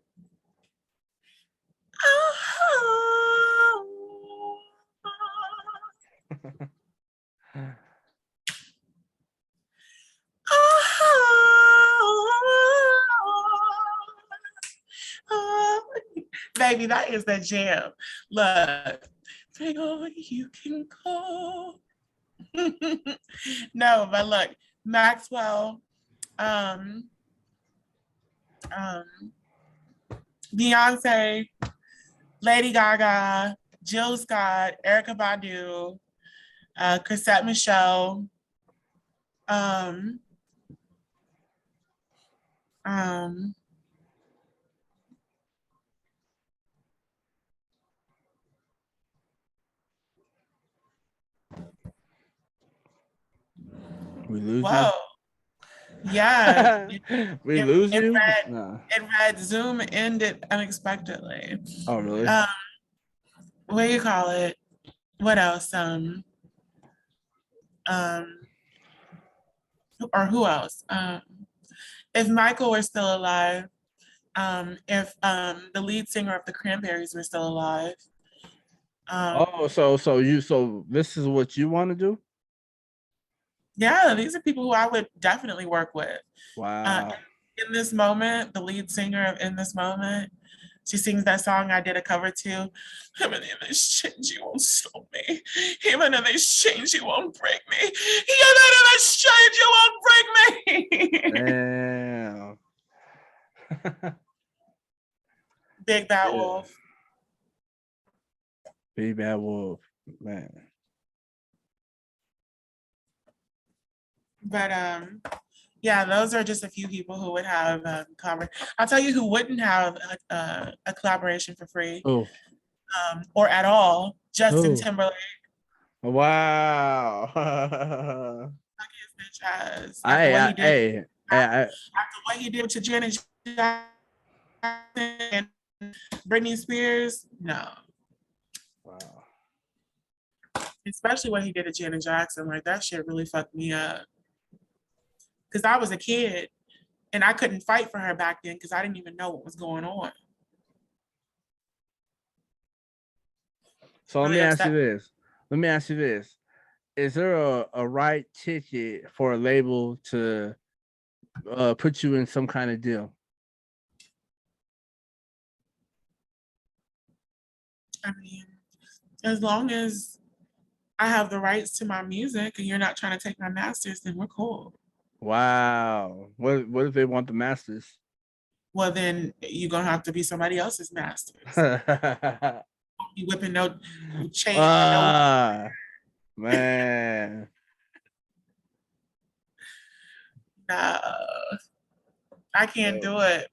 baby, that is the jam. Look, take all you can go. No, but look, Maxwell, Beyonce, Lady Gaga, Jill Scott, Erykah Badu, Chrisette Michele, We lose whoa. Yeah. We lose you? It read Zoom ended unexpectedly. Oh, really? What do you call it? What else? Or who else? If Michael were still alive, if the lead singer of the Cranberries were still alive. So this is what you want to do? Yeah, these are people who I would definitely work with. Wow. In This Moment, the lead singer of In This Moment, she sings that song I did a cover to. Even in this change, you won't stop me. Even in this change, you won't break me. Even in this change, you won't break me. Damn. Big Bad Wolf. Big Bad Wolf, man. But yeah, those are just a few people who would have I'll tell you who wouldn't have a collaboration for free, or at all. Justin Timberlake. Wow. After what he did to Janet Jackson and Britney Spears, no. Wow. Especially what he did to Janet Jackson, like that shit really fucked me up. because I was a kid and I couldn't fight for her back then because I didn't even know what was going on. So let me Really ask you upset. this. Let me ask you this. Is there a right ticket for a label to put you in some kind of deal? I mean, as long as I have the rights to my music and you're not trying to take my masters, then we're cool. Wow. What if they want the masters? Well, then you're gonna have to be somebody else's masters. You whipping no chain, no. Man. Nah, I can't do it.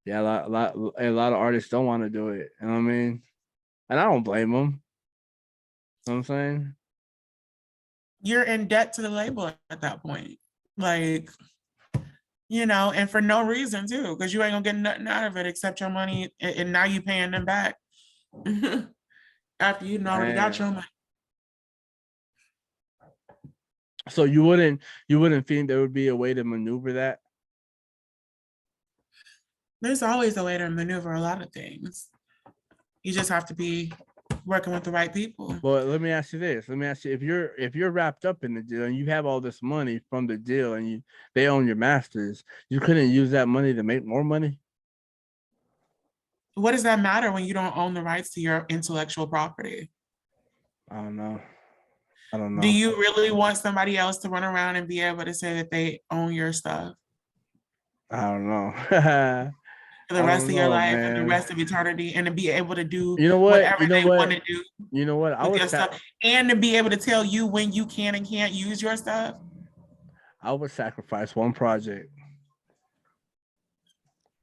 Yeah, a lot of artists don't want to do it. You know what I mean? And I don't blame them. You know what I'm saying? You're in debt to the label at that point. Like, and for no reason too, because you ain't gonna get nothing out of it except your money, and now you paying them back after you already got Man. your money. So you wouldn't think there would be a way to maneuver that? There's always a way to maneuver a lot of things. You just have to be working with the right people. Well, let me ask you this. Let me ask you, if you're wrapped up in the deal and you have all this money from the deal and they own your masters, you couldn't use that money to make more money? What does that matter when you don't own the rights to your intellectual property? I don't know. I don't know. Do you really want somebody else to run around and be able to say that they own your stuff I don't know. for the I rest don't of your know, life and the man. rest of eternity, and to be able to do You know what? whatever You know they want what? to do You know what? with your stuff, and to be able to tell you when you can and can't use your stuff? I would sacrifice one project.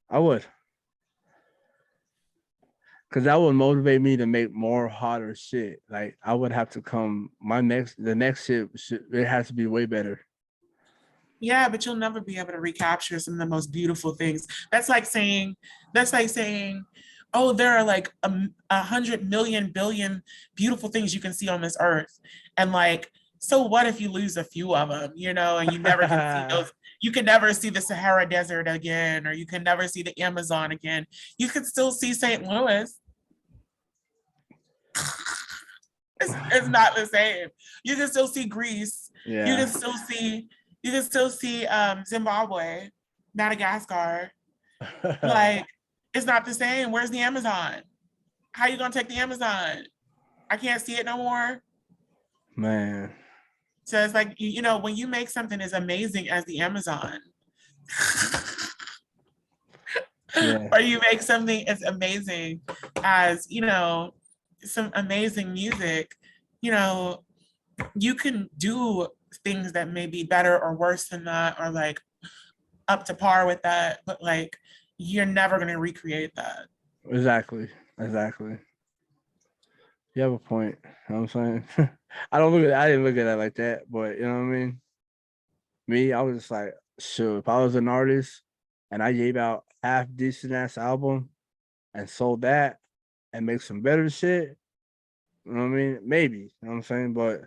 I would. Because that would motivate me to make more hotter shit. Like I would have to come the next shit it has to be way better. Yeah, but you'll never be able to recapture some of the most beautiful things. That's like saying, oh, there are like 100 million billion beautiful things you can see on this earth. And like, so what if you lose a few of them, and you never can see those? You can never see the Sahara Desert again, or you can never see the Amazon again. You can still see St. Louis. It's not the same. You can still see Greece. You Yeah. can still see Zimbabwe, Madagascar. Like, it's not the same. Where's the Amazon? How you gonna take the Amazon? I can't see it no more. Man. So it's like, when you make something as amazing as the Amazon, Yeah. or you make something as amazing as, some amazing music, you can do things that may be better or worse than that, or like up to par with that, but like you're never going to recreate that. Exactly. You have a point. You know what I'm saying? I didn't look at that like that, but you know what I mean? Me, I was just like, sure, if I was an artist and I gave out half decent ass album and sold that and make some better shit, you know what I mean? Maybe, you know what I'm saying? But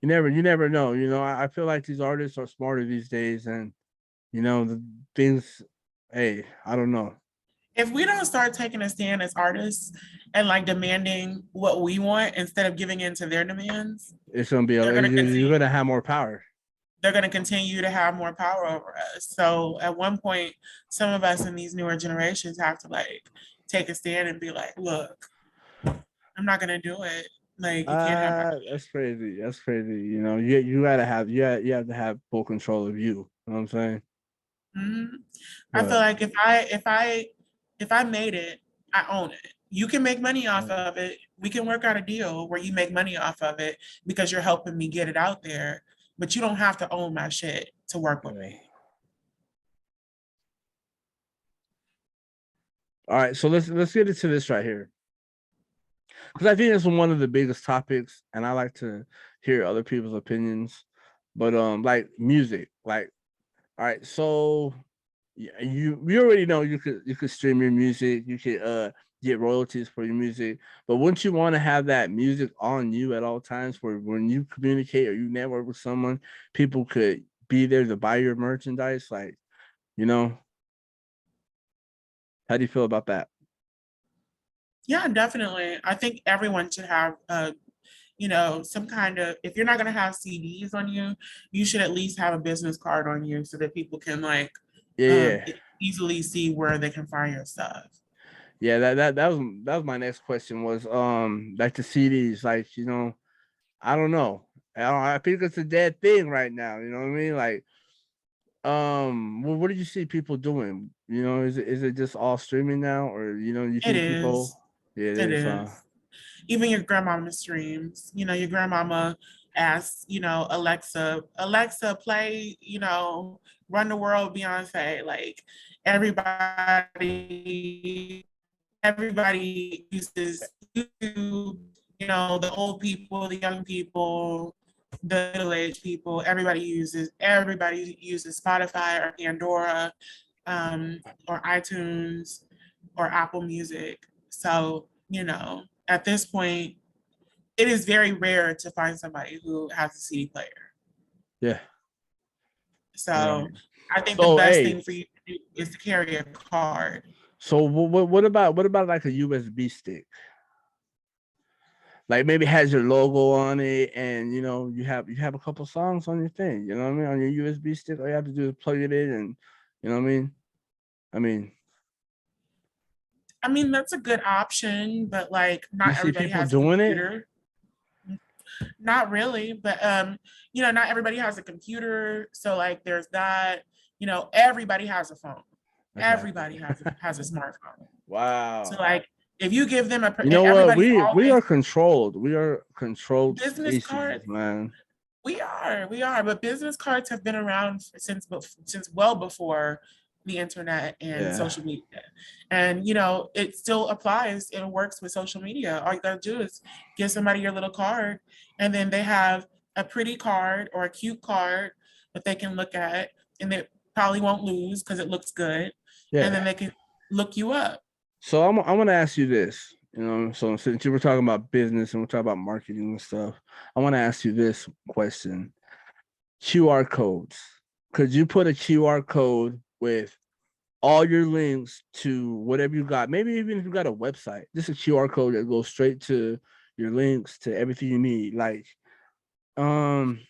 you never know. I feel like these artists are smarter these days, and the things. Hey, I don't know. If we don't start taking a stand as artists and like demanding what we want instead of giving in to their demands, It's gonna be they're going to you're continue. gonna have more power. They're going to continue to have more power over us. So at one point, some of us in these newer generations have to like take a stand and be like, look, I'm not going to do it. Like, you can't have my. That's crazy. That's crazy. You gotta have you have to have full control of you. You know what I'm saying? Mhm. I feel But like if I made it, I own it. You can make money off of it. We can work out a deal where you make money off of it because you're helping me get it out there. But you don't have to own my shit to work with yeah. me. All right, so let's get into this right here. Because I think it's one of the biggest topics, and I like to hear other people's opinions. But like music, like, all right, so you already know you could stream your music, you could get royalties for your music. But wouldn't you want to have that music on you at all times, where when you communicate or you network with someone, people could be there to buy your merchandise? Like, you know, how do you feel about that? Yeah, definitely. I think everyone should have some kind of, if you're not going to have CDs on you, you should at least have a business card on you so that people can Yeah. easily see where they can find your stuff. Yeah, that was my next question was like the CDs, like, I don't know. I think it's a dead thing right now, you know what I mean? Like, well, what did you see people doing? Is it just all streaming now, or you It think people? is. Yeah, it It is. is. Even your grandmama streams. Your grandmama asks, Alexa, play, Run the World, Beyonce. Like everybody uses YouTube, the old people, the young people, the middle-aged people, everybody uses Spotify or Pandora, or iTunes or Apple Music. So, at this point, it is very rare to find somebody who has a CD player. Yeah. So I think the So best hey, thing for you to do is to carry a card. so what about like a USB stick? Like maybe it has your logo on it, and you have a couple songs on your thing. You know what I mean? On your USB stick, all you have to do is plug it in, and you know what I mean. I mean, I mean, that's a good option, but you not see everybody people has a doing it. computer. Not really, but not everybody has a computer. So there's that. Everybody has a phone. Exactly. Everybody has a smartphone. So Wow. if you give them You and know what? everybody's We always are controlled. We are controlled business species, cards. man. We are, but business cards have been around since well before the internet and Yeah. social media. And it still applies. It works with social media. All you gotta do is give somebody your little card, and then they have a pretty card or a cute card that they can look at, and they probably won't lose because it looks good. And then Yeah. they can look you up. So I'm gonna ask you this. So since you were talking about business and we're talking about marketing and stuff, I want to ask you this question. QR codes. Could you put a QR code with all your links to whatever you got? Maybe even if you got a website, just a QR code that goes straight to your links to everything you need. Um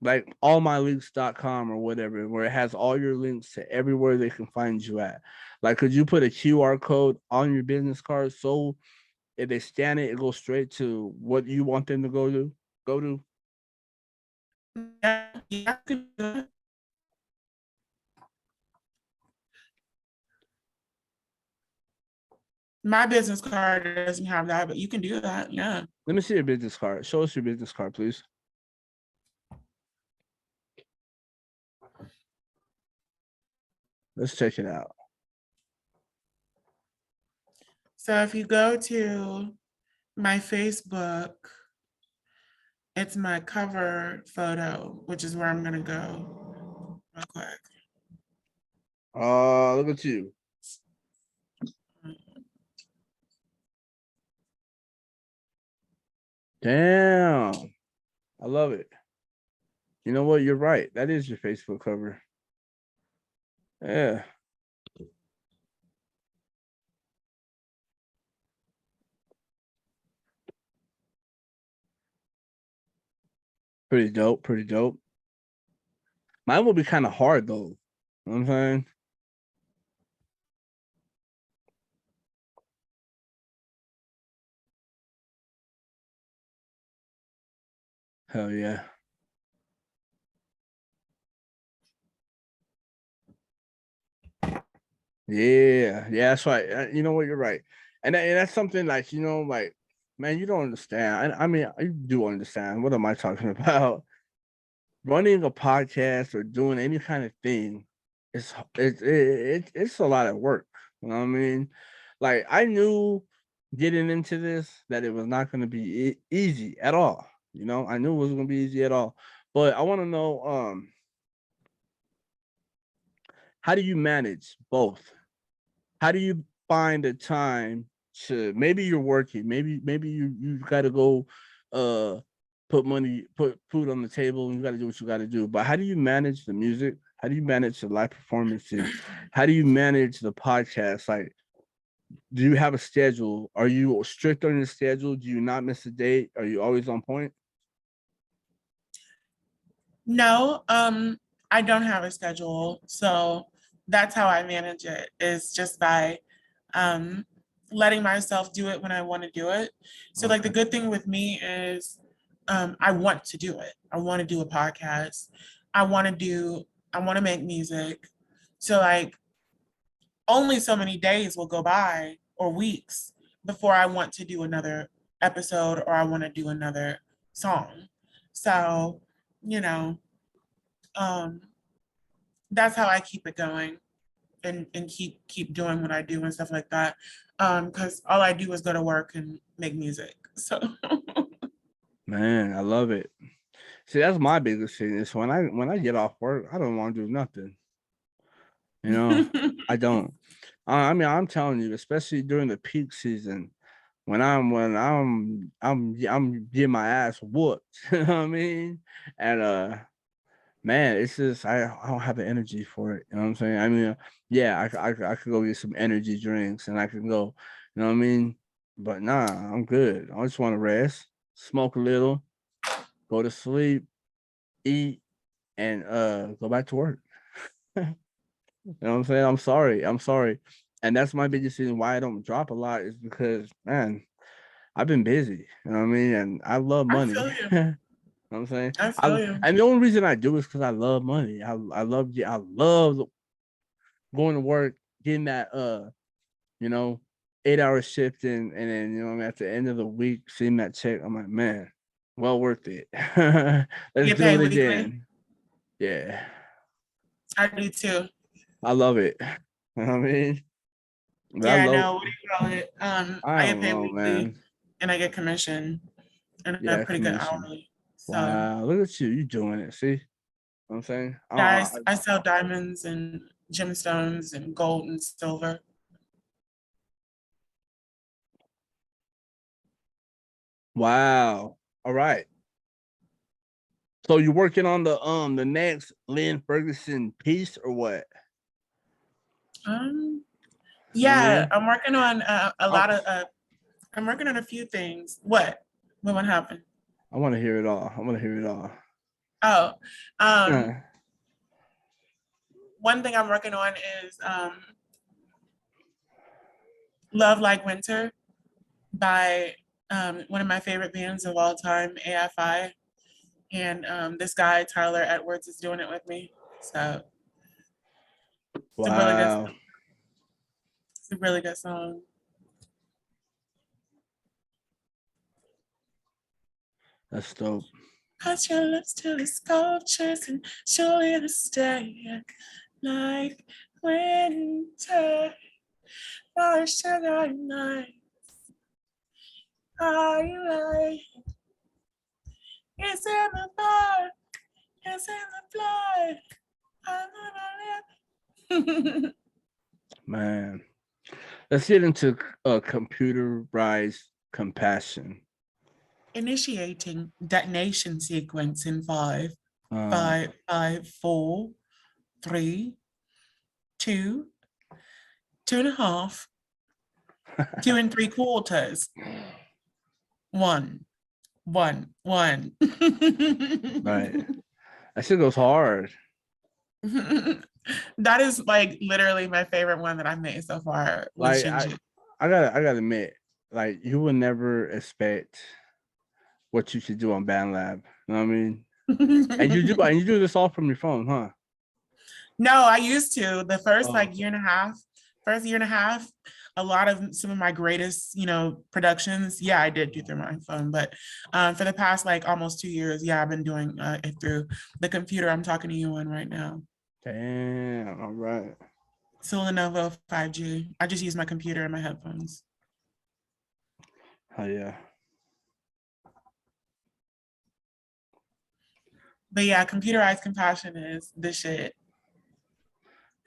like allmylinks.com or whatever, where it has all your links to everywhere they can find you at. Like, could you put a QR code on your business card so if they scan it, it goes straight to what you want them to go to? Go to? Yeah, yeah, I could do it. My business card doesn't have that, but you can do that. Yeah. Let me see your business card. Show us your business card, please. Let's check it out. So if you go to my Facebook, it's my cover photo, which is where I'm gonna go real quick. Look at you. Damn. I love it. You know what? You're right. That is your Facebook cover. Yeah. Pretty dope. Pretty dope. Mine will be kind of hard though. You know what I'm saying? Hell yeah. Yeah. Yeah, that's right. You know what? You're right. And that's something like, like, man, you don't understand. I mean, I do understand. What am I talking about? Running a podcast or doing any kind of thing, it's a lot of work. You know what I mean? Like, I knew getting into this that it was not going to be easy at all. I knew it wasn't going to be easy at all. But I want to know, how do you manage both? How do you find the time to maybe you're working, maybe you got to go put food on the table and you got to do what you got to do. But how do you manage the music? How do you manage the live performances? How do you manage the podcast? Like, do you have a schedule? Are you strict on your schedule? Do you not miss a date? Are you always on point? No, I don't have a schedule. So that's how I manage it, is just by um, letting myself do it when I want to do it. So like the Okay. good thing with me is I want to do it. I want to do a podcast. I want to make music. So like only so many days will go by or weeks before I want to do another episode or I want to do another song. So, you know, um, that's how I keep it going and keep doing what I do and stuff like that. Because all I do is go to work and make music. So Man, I love it. See, that's my biggest thing is when I get off work, I don't want to do nothing. You know, I don't. I mean, I'm telling you, especially during the peak season, when I'm getting my ass whooped. You know what I mean? And man, it's just I don't have the energy for it. You know what I'm saying? I mean, yeah, I could go get some energy drinks and I could go. You know what I mean? But nah, I'm good. I just want to rest, smoke a little, go to sleep, eat, and go back to work. You know what I'm saying? I'm sorry. And that's my biggest reason why I don't drop a lot is because, man, I've been busy. You know what I mean? And I love I money. feel you. You know what I'm saying? I feel you. And the only reason I do is because I love money. I love going to work, getting that you know, 8-hour shift and then at the end of the week, seeing that check, I'm like, man, well worth it. You Let's get do paid it weekly? again. Yeah. I do too. I love it. You know what I mean? But I Yeah, I love know. What do you call it? I I get don't paid know, weekly man. and I get commission and a Yeah, pretty good commission. hourly. So Wow, look at you. You doing it. See what I'm saying? yeah, I sell diamonds and gemstones and gold and silver. wow. All right. So you're working on the next Lin Ferguson piece or what? Um, You know what I yeah, mean? I'm working on a I, lot of. I'm working on a few things. What? What happened? I want to hear it all. I want to hear it all. Oh, um, Uh, one thing I'm working on is "Love Like Winter" by one of my favorite bands of all time, AFI, and this guy Tyler Edwards is doing it with me. So it's a really good. wow. It's a really good song. That's dope. Put your lips to the sculptures and surely to stay like winter. Oh, sugar night. I like it's in the blood. It's in the blood. I'm gonna live. Man. Let's get into computerized compassion. Initiating detonation sequence in five, Uh, five, five, four, three, two, two and a half, 2 3/4, one, one, one. right. That shit goes hard. That is like literally my favorite one that I've made so far with Like Shinji. I gotta admit, like you would never expect what you should do on BandLab. You know what I mean? And you do this all from your phone, huh? No, I used to. The first Oh, like first year and a half, a lot of some of my greatest, productions, yeah, I did do through my phone. But for the past like almost 2 years, yeah, I've been doing it through the computer I'm talking to you on right now. damn. All right. It's a Lenovo 5G. I just use my computer and my headphones. Oh yeah. But yeah, computerized compassion is the shit.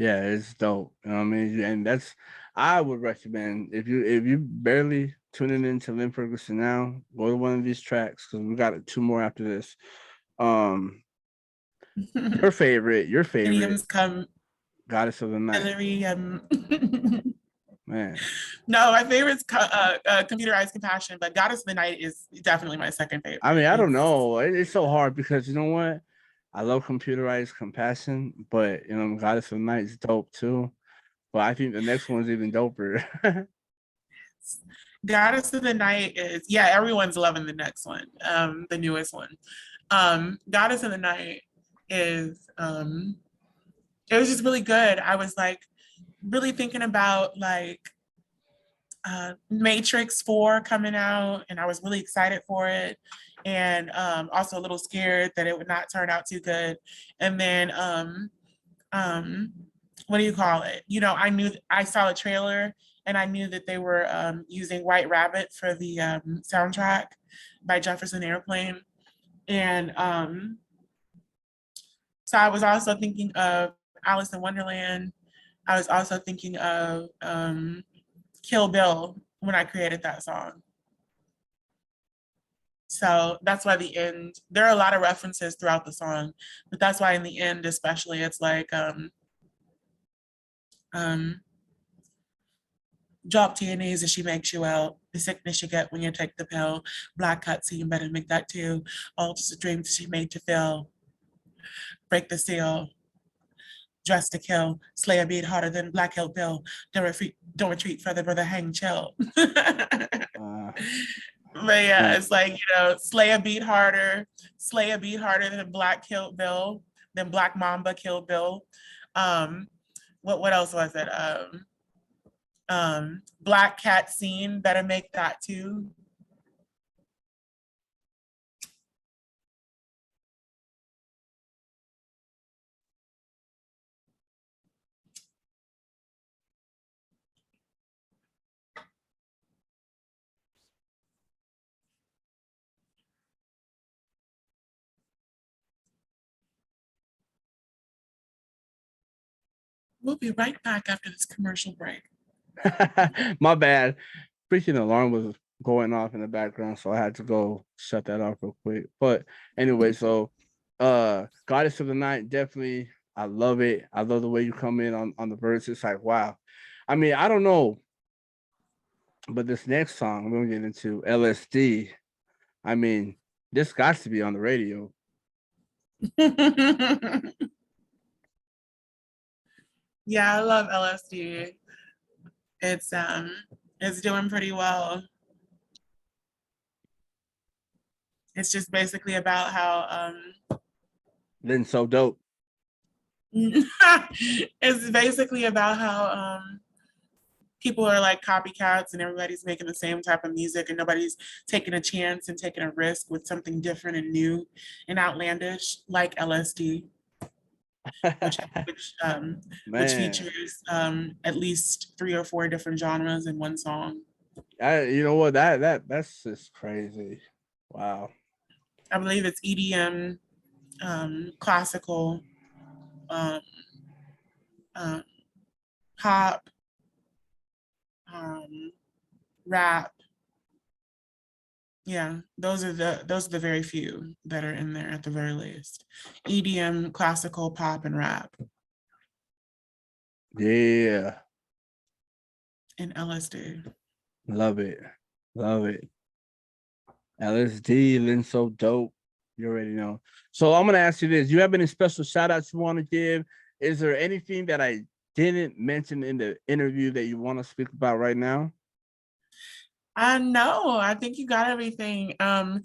Yeah, it's dope. You know what I mean? And I would recommend if you barely tuning into Lin Ferguson now, go to one of these tracks because we got two more after this. Um, your favorite, Idioms come Goddess of the Night, Hillary. man. No, my favorite's Computerized Compassion, but Goddess of the Night is definitely my second favorite. I mean, I don't know. It's so hard because you know what? I love Computerized Compassion, but you know, Goddess of the Night is dope too. But I think the next one's even doper. Goddess of the Night is, yeah, everyone's loving the next one, the newest one. Goddess of the Night is, it was just really good. I was like really thinking about like Matrix 4 coming out, and I was really excited for it. And also a little scared that it would not turn out too good. And then what do you call it? You know, I saw a trailer and I knew that they were using White Rabbit for the soundtrack by Jefferson Airplane. And so I was also thinking of Alice in Wonderland. I was also thinking of Kill Bill when I created that song. So that's why the end, there are a lot of references throughout the song, but that's why in the end, especially, it's like, drop to your knees as she makes you out. The sickness you get when you take the pill. Black cut, so you better make that too. All just a dream that she made you feel. Break the seal. Dress to kill. Slay a beat harder than Black Hill Bill. Don't retreat further, brother. Hang chill. But yeah, it's like, you know, slay a beat harder than Black killed Bill, than Black Mamba killed Bill. What else was it? Black Cat Scene, better make that too. We'll be right back after this commercial break. My bad. Freaking alarm was going off in the background, so I had to go shut that off real quick. But anyway, so Goddess of the Night, definitely I love it. I love the way you come in on the verse. It's like, wow. I mean, I don't know, but this next song we're gonna get into LSD. I mean, this got to be on the radio. Yeah, I love LSD. It's doing pretty well. It's just basically about how Then so dope. it's basically about how people are like copycats and everybody's making the same type of music and nobody's taking a chance and taking a risk with something different and new and outlandish like LSD, which features at least 3 or 4 different genres in one song. You know what, that's just crazy. Wow. I believe it's EDM, classical, pop, rap. Yeah, those are the very few that are in there at the very least. EDM, classical, pop, and rap. Yeah. And LSD. Love it. Love it. LSD, Lin so dope. You already know. So I'm gonna ask you this. You have any special shout outs you want to give? Is there anything that I didn't mention in the interview that you want to speak about right now? No, I think you got everything. And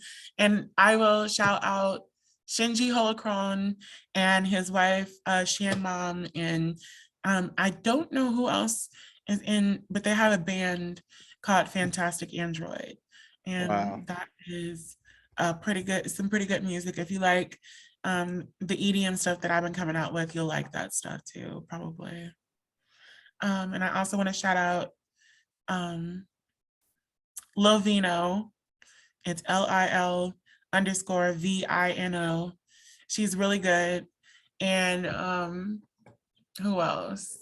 I will shout out Shinji Holocron and his wife, Shan Mom, and I don't know who else is in, but they have a band called Fantastic Android. And Wow. that is pretty good, some pretty good music. If you like the EDM stuff that I've been coming out with, you'll like that stuff too, probably. And I also want to shout out Lil Vino. It's LIL_VINO. She's really good. And Who else?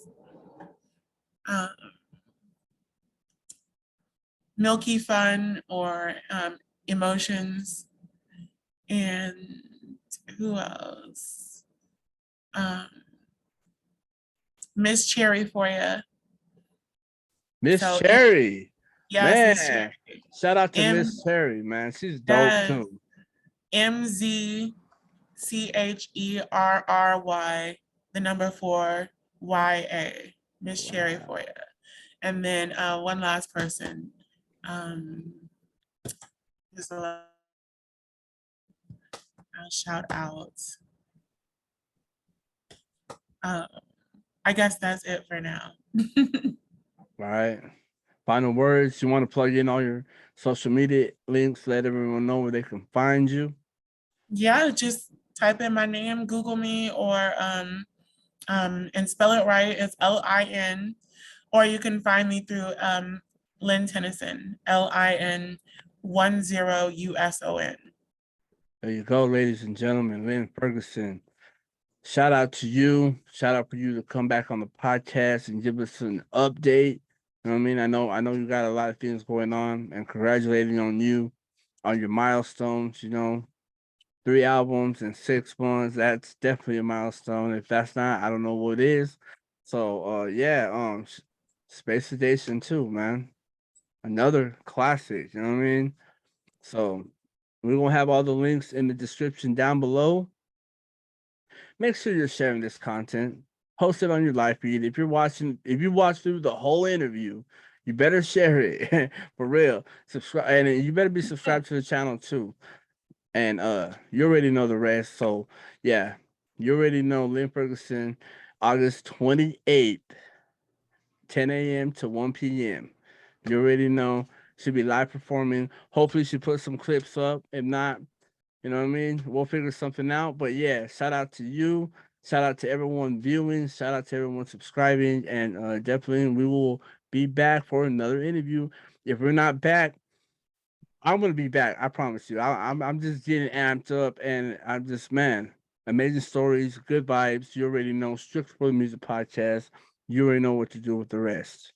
Um, Milky Fun or Emotions. And who else? Um, Miss Cherry for you. Miss So Cherry, yes, Miss man. Cherry. Shout out to M Miss Cherry, man. She's dope yes, too. MZCHERRY, the number 4YA. Miss Cherry for you. And then one last person. Just a shout out. Uh, I guess that's it for now. All right. Final words. You want to plug in all your social media links, let everyone know where they can find you. Yeah, just type in my name, Google me, or and spell it right. It's LIN, or you can find me through Lin Tennyson, LIN10USON. There you go, ladies and gentlemen. Lin Ferguson. Shout out to you. Shout out for you to come back on the podcast and give us an update. You know what I mean? I know you got a lot of things going on, and congratulating on you on your milestones, 3 albums in 6 months. That's definitely a milestone. If that's not, I don't know what is. So yeah, Space Station 2, man. Another classic, you know what I mean? So we're gonna have all the links in the description down below. Make sure you're sharing this content. Post it on your live feed. If you watch through the whole interview, you better share it for real. Subscribe, and you better be subscribed to the channel too. And you already know the rest. So yeah, you already know Lin Ferguson, August 28th, 10 a.m. to 1 p.m. You already know. She'll be live performing. Hopefully she puts some clips up. If not, you know what I mean? We'll figure something out. But yeah, shout out to you. Shout out to everyone viewing. Shout out to everyone subscribing. And definitely we will be back for another interview. If we're not back, I'm gonna be back. I promise you. I'm just getting amped up, and I'm just, man, amazing stories, good vibes. You already know. Strict for the Music Podcast. You already know what to do with the rest.